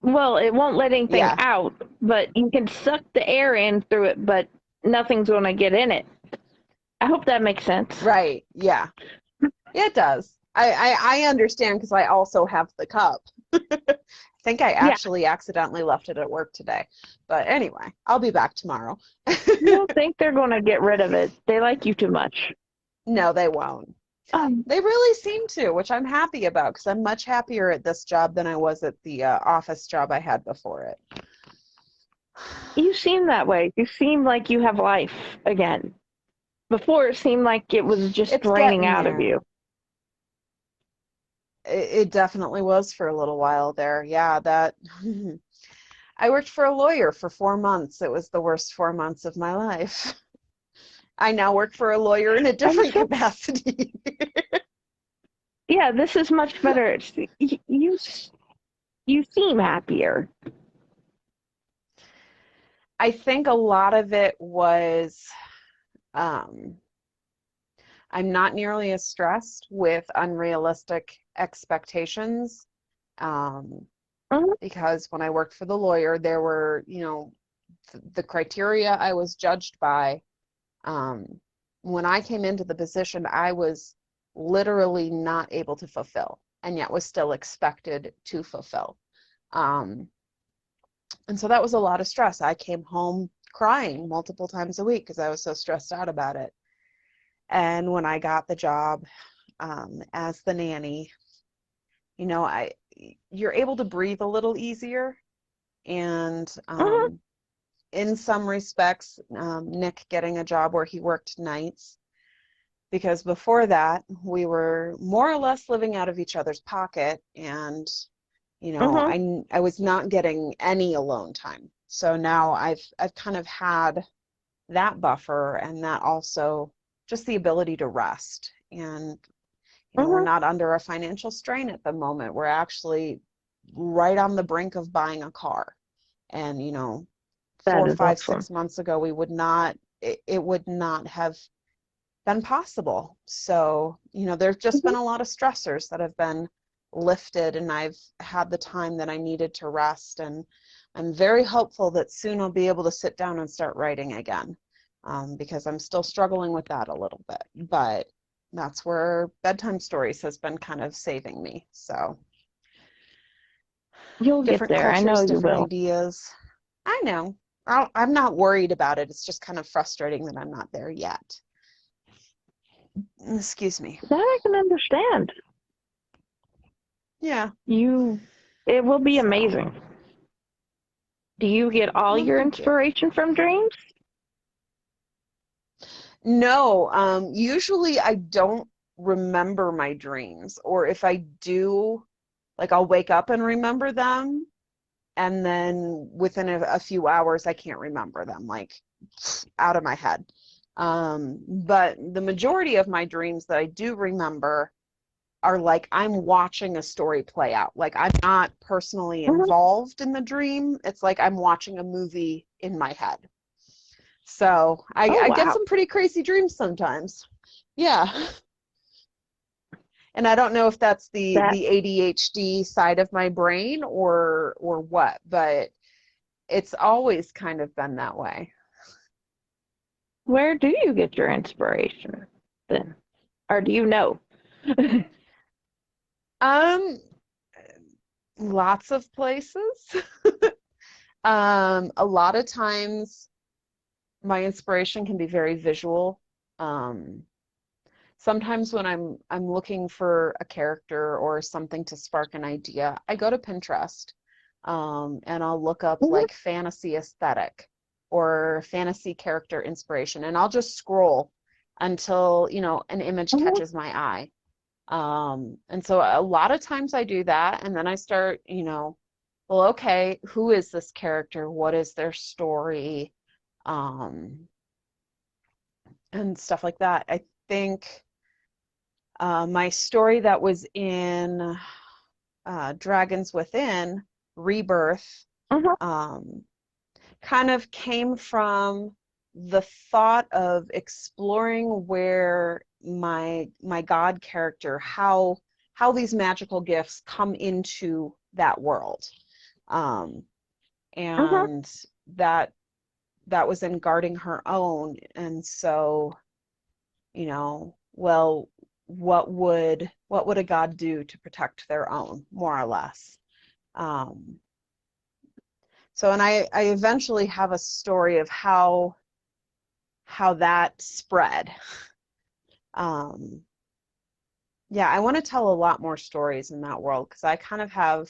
Well, it won't let anything Yeah. out, but you can suck the air in through it, but nothing's going to get in it. I hope that makes sense. Right. Yeah. Yeah, it does. I understand because I also have the cup. I think I Yeah, actually accidentally left it at work today. But anyway, I'll be back tomorrow. you don't think they're going to get rid of it. They like you too much. No, they won't. Um, They really seem to, which I'm happy about because I'm much happier at this job than I was at the office job I had before it. you seem that way. You seem like you have life again. Before it seemed like it was just It's draining getting out of there. you. It definitely was for a little while there. Yeah, that I worked for a lawyer for 4 months. It was the worst 4 months of my life. I now work for a lawyer in a And different so, capacity. yeah, this is much better. You seem happier. I think a lot of it was um, I'm not nearly as stressed with unrealistic expectations. Um, Mhm, because when I worked for the lawyer, there were, the criteria I was judged by. Um, when I came into the position, I was literally not able to fulfill, and yet was still expected to fulfill. Um, and so that was a lot of stress. I came home crying multiple times a week because I was so stressed out about it. And when I got the job as the nanny, you're able to breathe a little easier. And mhm, in some respects, Nick getting a job where he worked nights, because before that, we were more or less living out of each other's pocket, and mhm. I was not getting any alone time. So now I've kind of had that buffer, and that also just the ability to rest. And we're Mhm. not under a financial strain at the moment. We're actually right on the brink of buying a car. And, That four, is five, awesome. 6 months ago, it would not have been possible. So, there's just Mhm. been a lot of stressors that have been lifted, and I've had the time that I needed to rest. And I'm very hopeful that soon I'll be able to sit down and start writing again, because I'm still struggling with that a little bit. But that's where bedtime stories has been kind of saving me. So, You'll get different there. I know cultures, you different will. ideas. I know. I'm not worried about it. It's just kind of frustrating that I'm not there yet. Excuse me. That I can understand. Yeah. You, it will be So, amazing. Do you get all well, your thank you. inspiration from dreams? No, usually I don't remember my dreams, or if I do, like, I'll wake up and remember them, and then within a few hours I can't remember them, like, out of my head. But the majority of my dreams that I do remember are like I'm watching a story play out. Like, I'm not personally Mhm. involved in the dream. It's like I'm watching a movie in my head. So Oh, I get wow. some pretty crazy dreams sometimes. Yeah. And I don't know if that's That, the ADHD side of my brain or what, but it's always kind of been that way. where do you get your inspiration then? Or do you know? Um, Lots of places. A lot of times my inspiration can be very visual. Um, Sometimes when I'm looking for a character or something to spark an idea, I go to Pinterest, and I'll look up Mhm, like fantasy aesthetic or fantasy character inspiration, and I'll just scroll until, an image mhm. catches my eye. And so a lot of times I do that, and then I start, well, okay, who is this character? What is their story? Um, and stuff like that. I think my story that was in Dragons Within, Rebirth, Mhm. um, kind of came from the thought of exploring where my God character, how these magical gifts come into that world. Um, Mhm. and that that was in guarding her own. And so, well, what would a God do to protect their own, more or less? Um, so, and I eventually have a story of how that spread. Um, yeah, I want to tell a lot more stories in that world because I kind of have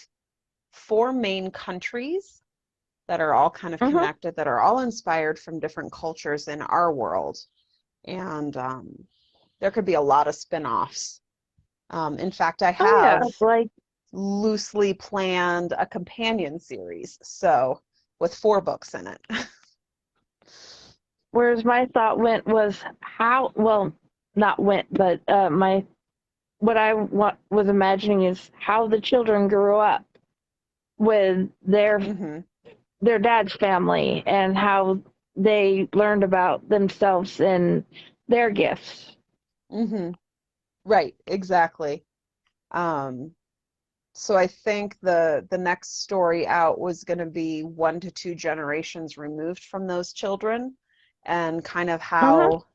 four main countries that are all kind of Mhm. connected, that are all inspired from different cultures in our world. And there could be a lot of spin-offs. In fact, I Oh yeah, have like loosely planned a companion series, so with four books in it. whereas my thought went was how well not went, but my what I was imagining is how the children grew up with hmm their dad's family and how they learned about themselves and their gifts. hmm Right, exactly. Um, so I think the next story out was going to be 1 to 2 generations removed from those children, and kind of Mhm. how,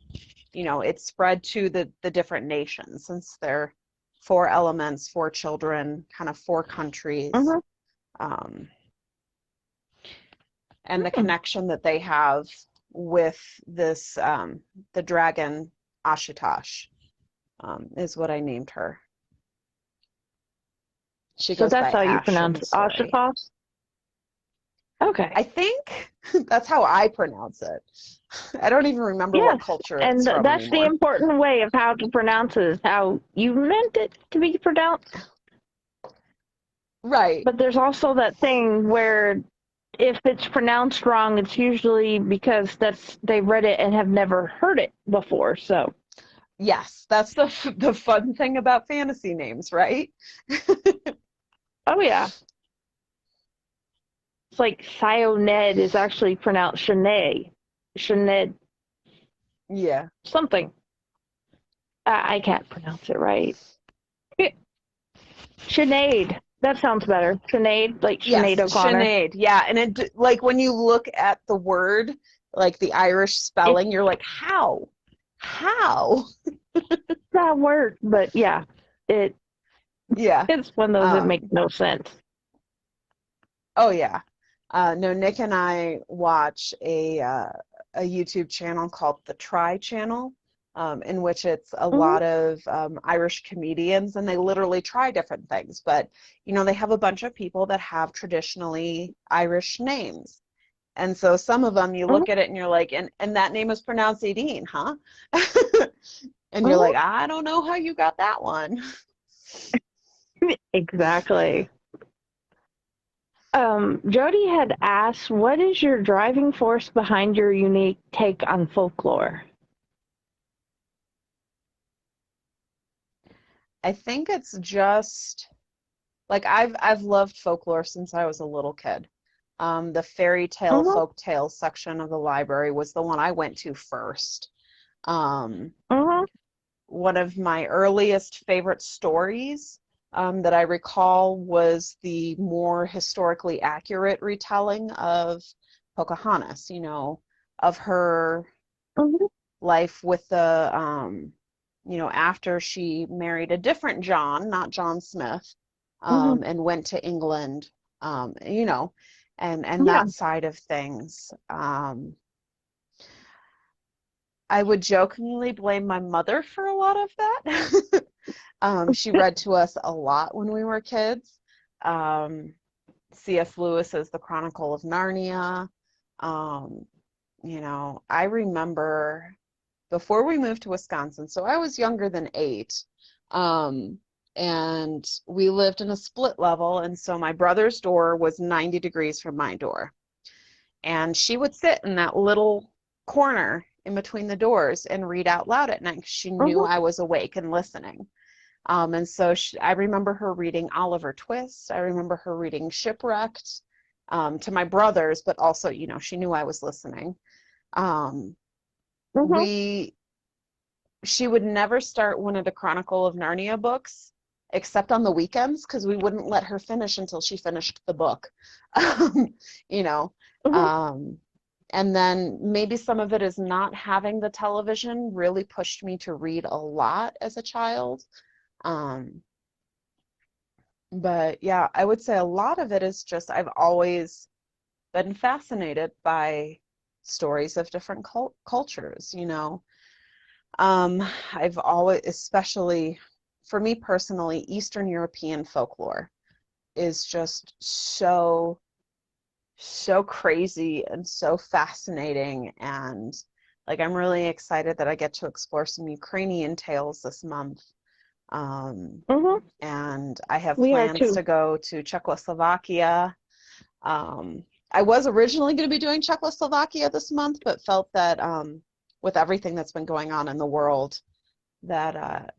it spread to the different nations, since they're four elements, four children, kind of four countries, Mhm. um, and the Mhm. connection that they have with this the dragon Ashutosh, is what I named her. She So goes that's by how you Ash in pronounce the it, story. Oshikosh? Okay. I think that's how I pronounce it. I don't even remember what Yes, culture and it's from that's the anymore. important way of how to pronounce it, is how you meant it to be pronounced. Right. But there's also that thing where if it's pronounced wrong, it's usually because they read it and have never heard it before. So, Yes, that's the fun thing about fantasy names, right? oh yeah, it's like Sioned is actually pronounced Sinead, Sinead Yeah. something. I can't pronounce it right. Sinead. That sounds better. Sinead, like Sinead Yes, O'Connor. Sinead. Yeah, and it, like, when you look at the word, like the Irish It's spelling, you're like, how? How? that word, but yeah, it Yeah. it's one of those that make Um, no sense. oh yeah. No, Nick and I watch a YouTube channel called the Try Channel, in which it's a Hmm. lot of Irish comedians, and they literally try different things. But they have a bunch of people that have traditionally Irish names, and so some of them you Hmm. look at it and you're like, and that name is pronounced Edine, huh? And you're Hmm. like, I don't know how you got that one. Exactly. Jody had asked, "What is your driving force behind your unique take on folklore?" I think it's just like I've loved folklore since I was a little kid. The fairy tale, Hmm. folk tale section of the library was the one I went to first. Um, Hmm. One of my earliest favorite stories that I recall was the more historically accurate retelling of Pocahontas, of her Hmm. life with after she married a different John, not John Smith, Hmm. and went to England, and Yeah. that side of things. I would jokingly blame my mother for a lot of that. She read to us a lot when we were kids. Um, C.S. Lewis's The Chronicle of Narnia. Um, I remember before we moved to Wisconsin, so I was younger than 8. Um, and we lived in a split level, and so my brother's door was 90 degrees from my door. And she would sit in that little corner in between the doors and read out loud at night. She knew Mhm. I was awake and listening. And so I remember her reading Oliver Twist. I remember her reading Shipwrecked to my brothers, but also, she knew I was listening. Um, Mhm. we She would never start one of the Chronicle of Narnia books except on the weekends because we wouldn't let her finish until she finished the book. You know, Mhm. um, and then maybe some of it is not having the television really pushed me to read a lot as a child. Um, but yeah, I would say a lot of it is just I've always been fascinated by stories of different cultures. Um, I've always, especially for me personally, Eastern European folklore is just so crazy and so fascinating. And like, I'm really excited that I get to explore some Ukrainian tales this month. Um, Mhm. and I have We are plans too. to go to Czechoslovakia. I was originally going to be doing Czechoslovakia this month, but felt that with everything that's been going on in the world, that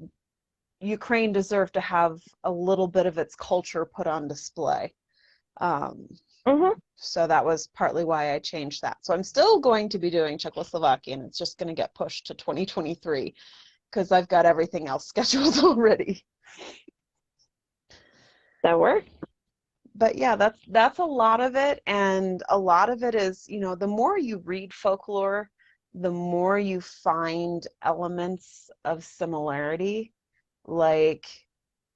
Ukraine deserved to have a little bit of its culture put on display. Um, Mhm. so that was partly why I changed that. So I'm still going to be doing Czechoslovakia, and it's just going to get pushed to 2023 because I've got everything else scheduled already. That works. But yeah, that's a lot of it, and a lot of it is, the more you read folklore, the more you find elements of similarity. Like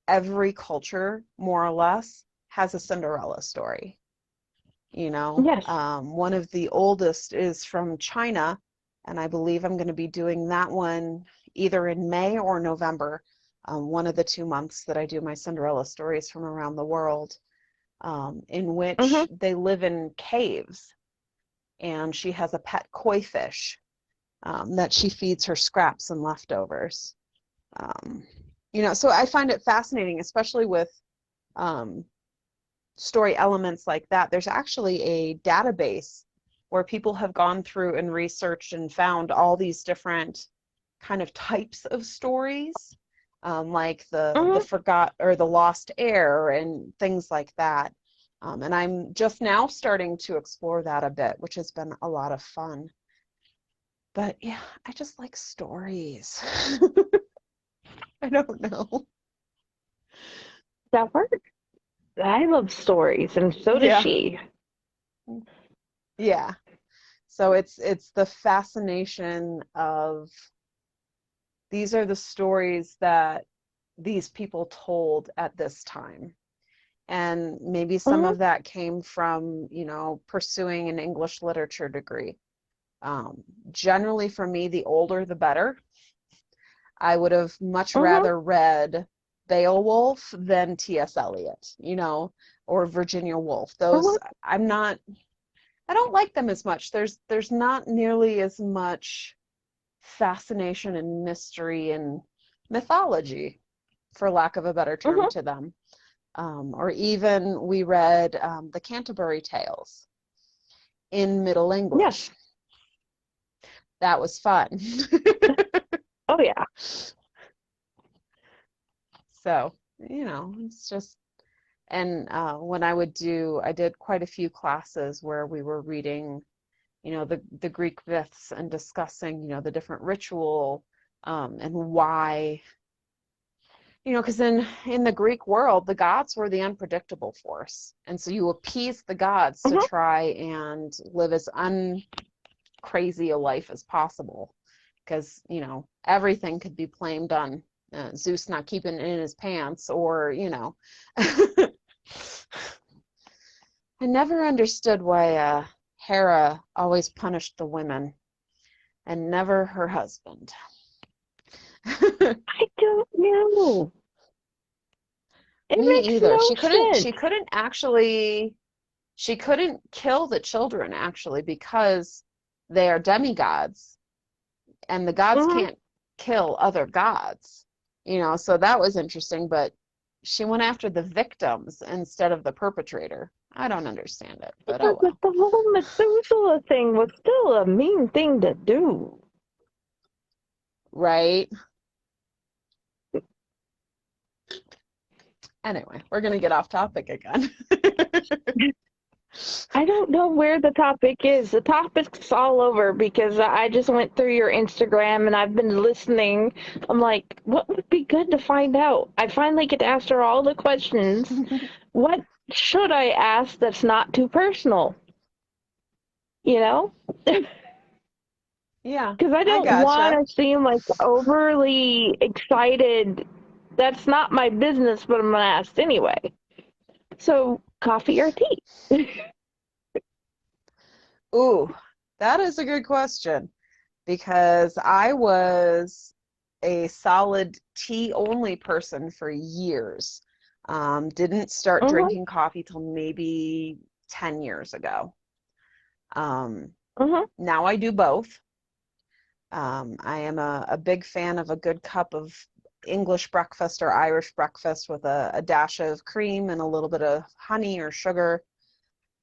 every culture, more or less, has a Cinderella story. Yes. One of the oldest is from China, and I believe I'm going to be doing that one either in May or November, one of the 2 months that I do my Cinderella stories from around the world, in which Mhm. they live in caves, and she has a pet koi fish that she feeds her scraps and leftovers. Um, so I find it fascinating, especially with um, story elements like that. There's actually a database where people have gone through and researched and found all these different kind of types of stories, like the Mhm. forgot or the lost heir and things like that. And I'm just now starting to explore that a bit, which has been a lot of fun. But yeah, I just like stories. I don't know. That works. I love stories, and so does Yeah, she. yeah. So it's the fascination of these are the stories that these people told at this time. And maybe some Mhm. of that came from, pursuing an English literature degree. Generally, for me, the older the better. I would have much Mhm. rather read Beowulf than T.S. Eliot, or Virginia Woolf. Those Mhm. I don't like them as much. There's not nearly as much fascination and mystery and mythology, for lack of a better term, Mhm. to them. Or even we read the Canterbury Tales in Middle Yes. English. That was fun. Oh yeah. So, it's just, and when I did quite a few classes where we were reading, the Greek myths and discussing, the different ritual and why. Because in the Greek world, the gods were the unpredictable force. And so you appease the gods to Mhm. try and live as uncrazy a life as possible. Because, everything could be blamed on Zeus not keeping it in his pants or. I never understood why Hera always punished the women and never her husband. I don't know. It Me makes either. no She couldn't sense. she couldn't actually she couldn't kill the children actually because they are demigods and the gods Mhm. can't kill other gods. So that was interesting, but she went after the victims instead of the perpetrator. I don't understand it, but Yeah, oh but well. the whole Methuselah thing was still a mean thing to do. Right? Anyway, we're gonna get off topic again. I don't know where the topic is. The topic's all over because I just went through your Instagram and I've been listening. I'm like, what would be good to find out? I finally get to ask her all the questions. What should I ask that's not too personal? You know? Yeah, Because I I don't want gotcha. to seem like overly excited. That's not my business, but I'm going to ask anyway. So, coffee or tea? Ooh, that is a good question because I was a solid tea only person for years. Didn't start Mm-hmm, drinking coffee till maybe 10 years ago. Um, mm-hmm. Now I do both. I am a big fan of a good cup of English breakfast or Irish breakfast with a dash of cream and a little bit of honey or sugar.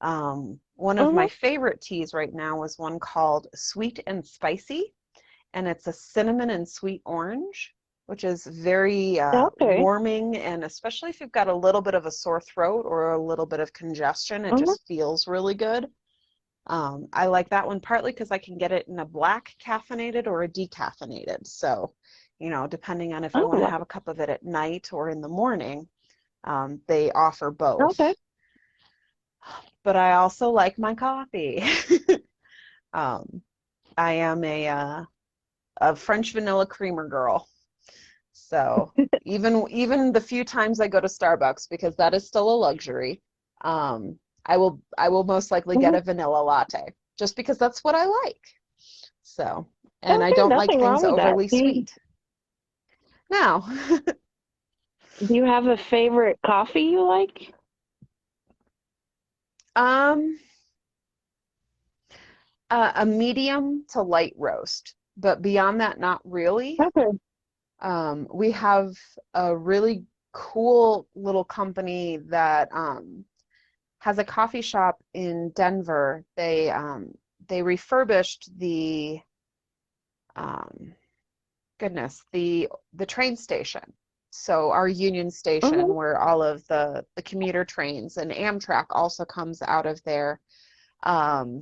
One of my Mm-hmm. favorite teas right now is one called Sweet and Spicy, and it's a cinnamon and sweet orange, which is very Okay. warming, and especially if you've got a little bit of a sore throat or a little bit of congestion, it Mm-hmm. just feels really good. I like that one partly because I can get it in a black caffeinated or a decaffeinated. So, depending on if I want to Oh, have a cup of it at night or in the morning, they offer both. okay. But I also like my coffee. Um, I am a French vanilla creamer girl. So even the few times I go to Starbucks, because that is still a luxury, I will most likely get Mm-hmm. a vanilla latte just because that's what I like. So, and I Okay, don't like nothing things wrong with that. overly sweet. Now, Do you have a favorite coffee you like? um, a medium to light roast, but beyond that, not really. Okay. We have a really cool little company that has a coffee shop in Denver. They refurbished the um, the train station. So our Union Mm-hmm. Station, where all of the commuter trains and Amtrak also comes out of there. Um,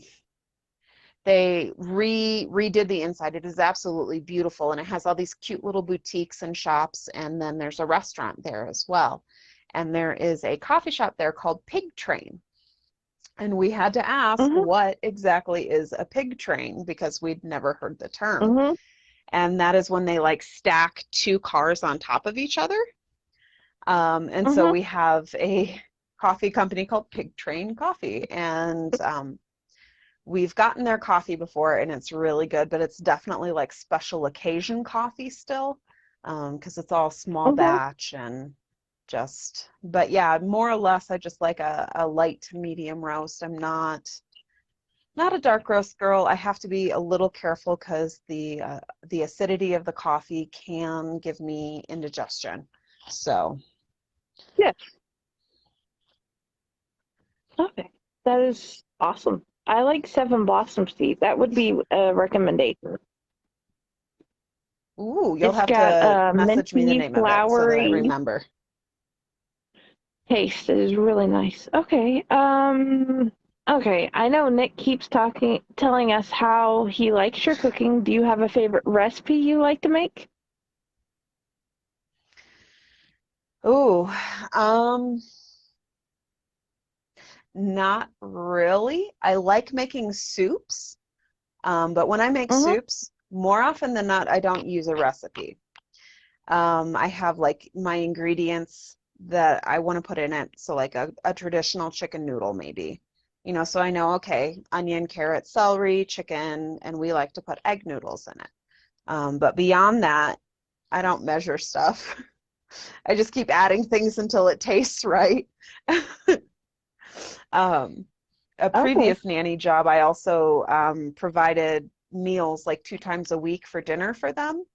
they redid the inside. It is absolutely beautiful, and it has all these cute little boutiques and shops, and then there's a restaurant there as well. And there is a coffee shop there called Pig Train. And we had to ask Mm-hmm. what exactly is a pig train because we'd never heard the term. Mm-hmm. And that is when they like stack two cars on top of each other. And so Mm-hmm. we have a coffee company called Pig Train Coffee. And we've gotten their coffee before and it's really good, but it's definitely like special occasion coffee still because it's all small Mm-hmm. batch and but yeah, more or less I just like a light to medium roast. I'm not a dark roast girl. I have to be a little careful because the acidity of the coffee can give me indigestion. So, Yes. Okay. That is awesome. I like Seven Blossoms tea. That would be a recommendation. ooh, you'll It's have got to a message me the minty, name of it so that I flowery remember. taste. It is really nice. Okay. Okay. I know Nick keeps telling us how he likes your cooking. Do you have a favorite recipe you like to make? Ooh, um, not really. I like making soups, but when I make Mm-hmm. soups, more often than not, I don't use a recipe. I have like my ingredients that I want to put in it. So like a traditional chicken noodle maybe. So I know, okay, onion, carrot, celery, chicken, and we like to put egg noodles in it. But beyond that, I don't measure stuff. I just keep adding things until it tastes right. Um, a Okay. previous nanny job, I also provided meals like 2 times a week for dinner for them.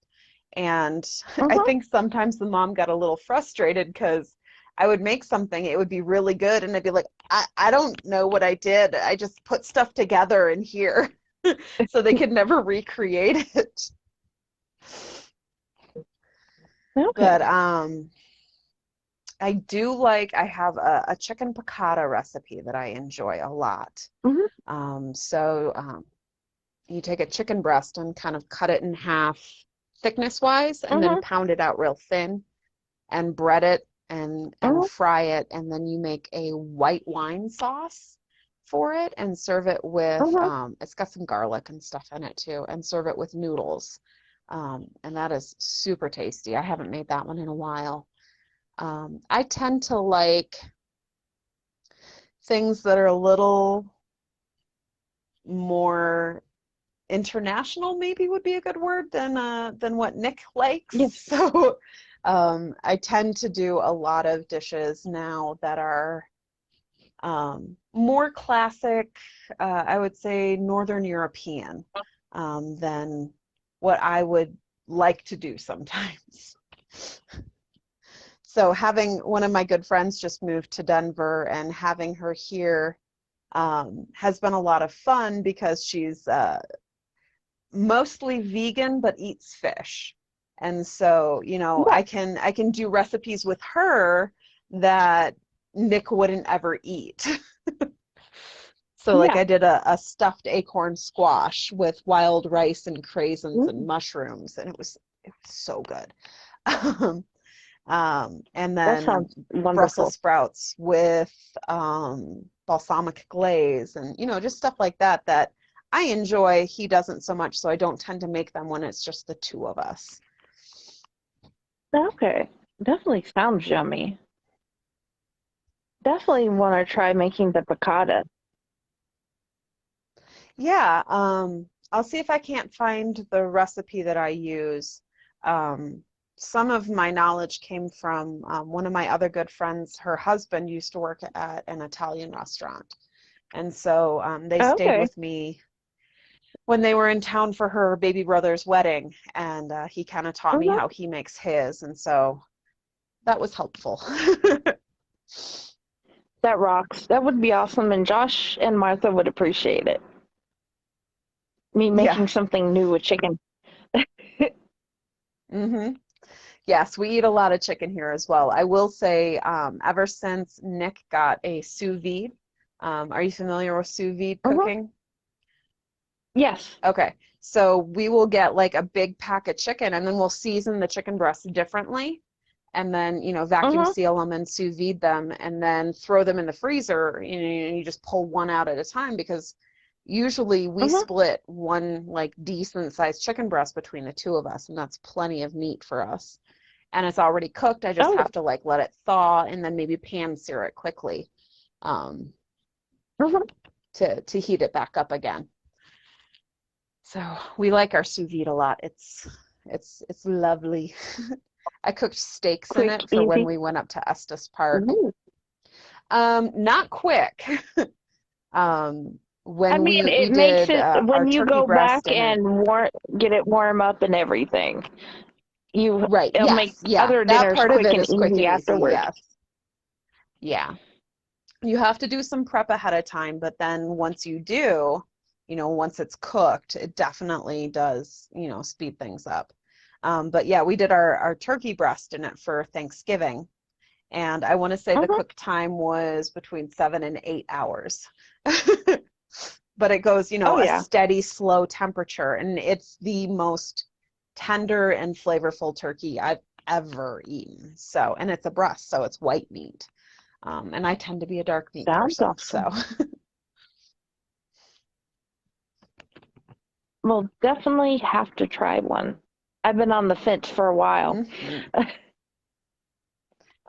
And I Mm-hmm. think sometimes the mom got a little frustrated because I would make something, it would be really good, and I'd be like, I don't know what I did. I just put stuff together in here. So they could never recreate it. Okay. But I have a chicken piccata recipe that I enjoy a lot. Hmm. You take a chicken breast and kind of cut it in half thickness wise, and then Hmm. pound it out real thin and bread it and Hmm. fry it, and then you make a white wine sauce for it and serve it with Hmm. it's got some garlic and stuff in it too, and serve it with noodles. And that is super tasty. I haven't made that one in a while. I tend to like things that are a little more international, maybe would be a good word, than what Nick likes. Yeah. So I tend to do a lot of dishes now that are more classic, I would say Northern European, than what I would like to do sometimes. So having one of my good friends just moved to Denver, and having her here has been a lot of fun because she's mostly vegan but eats fish. And so, Yeah. I can do recipes with her that Nick wouldn't ever eat. So like Yeah. I did a stuffed acorn squash with wild rice and craisins and Mm. mushrooms, and it was so good. And That then sounds Brussels wonderful. sprouts with balsamic glaze, and just stuff like that that I enjoy. He doesn't so much, so I don't tend to make them when it's just the two of us. Okay. Definitely sounds yummy. Definitely want to try making the piccata. Yeah, I'll see if I can't find the recipe that I use. Um, some of my knowledge came from one of my other good friends. Her husband used to work at an Italian restaurant. And so they stayed Okay. with me when they were in town for her baby brother's wedding, and he kind of taught me Hmm. how he makes his, and so that was helpful. That rocks. That would be awesome, and Josh and Martha would appreciate it. Me Yeah. making something new with chicken. hmm Yes, we eat a lot of chicken here as well. I will say, ever since Nick got a sous vide, are you familiar with sous vide Hmm. cooking? Yes. Okay, so we will get like a big pack of chicken, and then we'll season the chicken breasts differently, and then vacuum Hmm. seal them and sous vide them, and then throw them in the freezer. You just pull one out at a time, because usually we Hmm. split one like decent sized chicken breast between the two of us, and that's plenty of meat for us. And it's already cooked. I just Oh. have to like let it thaw and then maybe pan sear it quickly, um, Hmm. to heat it back up again. So we like our sous vide a lot. It's lovely. I cooked steaks in Quick, it for when easy. we went up to Estes Park. Ooh. Not quick. I When mean, we it makes did it our when you turkey go breast back in it. and get it warm up and everything. Right, It'll make yes, yeah. other That dinners part of quick it and is quick easy and easy, afterward. yes. Yeah. You have to do some prep ahead of time, but then once you do, once it's cooked, it definitely does, speed things up. But yeah, we did our turkey breast in it for Thanksgiving, and I want to say the Hmm. cook time was between 7 and 8 hours. But it goes, Oh a yeah, steady, slow temperature, and it's the most tender and flavorful turkey I've ever eaten. So, and it's a breast, so it's white meat. And I tend to be a dark meat sounds person, awesome. so. We'll definitely have to try one. I've been on the fence for a while. Mhm.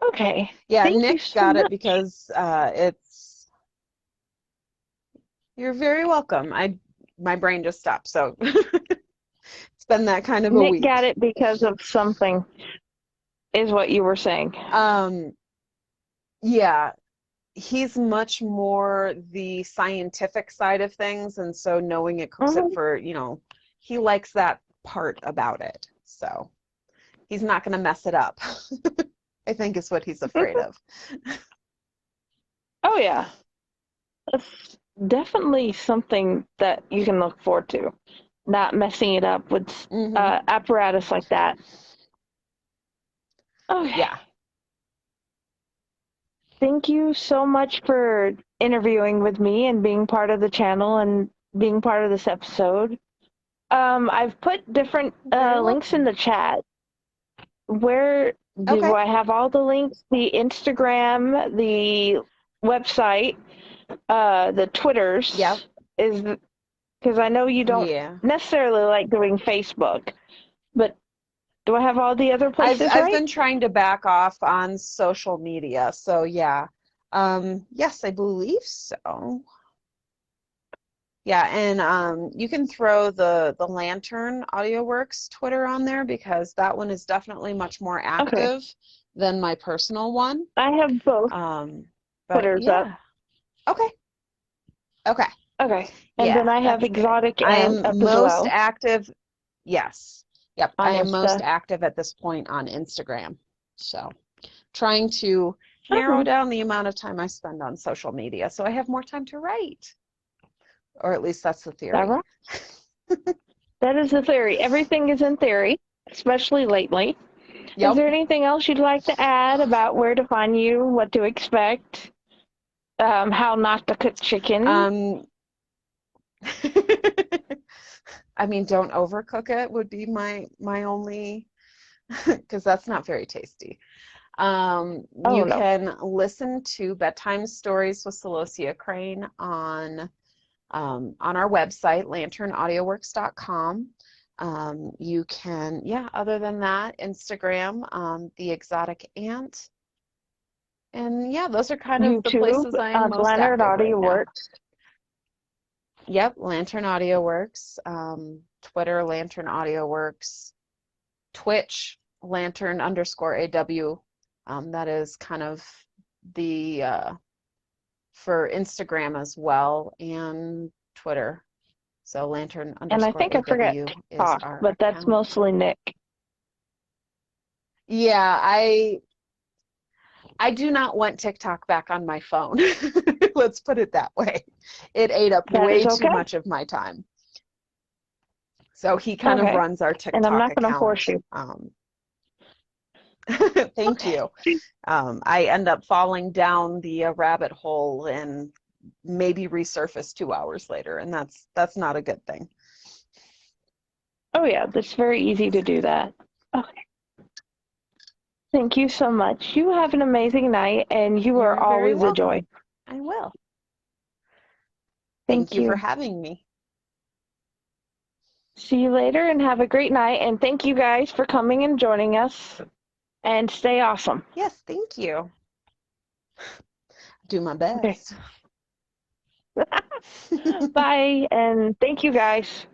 Okay, Yeah, thank you Nick so got it much. because you're very welcome. My brain just stopped, so it's been that kind of a Nick got week. it because of something, is what you were saying. Um, yeah, he's much more the scientific side of things, and so knowing it cooks it Hmm. for, he likes that part about it. So he's not going to mess it up. I think is what he's afraid of. Oh yeah, that's definitely something that you can look forward to. Not messing it up with Hmm. apparatus like that. Okay. Yeah. Thank you so much for interviewing with me and being part of the channel and being part of this episode. I've put different Very links in welcome. the chat. Where do Okay. I have all the links? The Instagram, the website, the Yep. Twitters is because I know you don't Yeah. necessarily like doing Facebook, but do I have all the other I've places I've right? been trying to back off on social media, so yeah. Yes, I believe so. Yeah, and you can throw the Lantern AudioWorks Twitter on there because that one is definitely much more Okay, active than my personal one. I have both Um, but Twitters up. yeah. Okay. Okay. Okay, and Yeah, then I have that's good. Exotic I Ant am up as most well active. Yes. Yep, I on am most Insta. active at this point on Instagram. So, trying to narrow Oh, down the amount of time I spend on social media so I have more time to write. Or at least that's the that theory. right? That is the theory. Everything is in theory, especially lately. Is Yep. there anything else you'd like to add about where to find you, what to expect, how not to cook chicken? Um, I mean, don't overcook it would be my only, because that's not very tasty. Oh You no. can listen to Bedtime Stories with Celosia Crane on our website, lanternaudioworks.com. You can, yeah, other than that, Instagram, The Exotic Ant. And yeah, those are kind of the YouTube, places I am most Leonard active right Audio now. Works. Yep, Lantern Audio Works, Twitter, Lantern Audio Works, Twitch, Lantern underscore AW. That is kind of the for Instagram as well and Twitter. So Lantern And I underscore think I forgot AW is TikTok, our but that's account. mostly Nick. Yeah, I do not want TikTok back on my phone. Let's put it that way. It ate up That is way too okay. much of my time. So he kind of Okay. runs our And I'm TikTok not going to force account. you. Thank Okay. you. I end up falling down the rabbit hole and maybe resurface 2 hours later, and that's not a good thing. Oh yeah, it's very easy to do that. Okay. Thank you so much. You have an amazing night, and you are You're very always a joy. welcome. I will. Thank Thank you for you. having me. See you later, and have a great night. And thank you guys for coming and joining us. And stay awesome. Yes, thank you. Do my Okay. best. Bye, and thank you guys.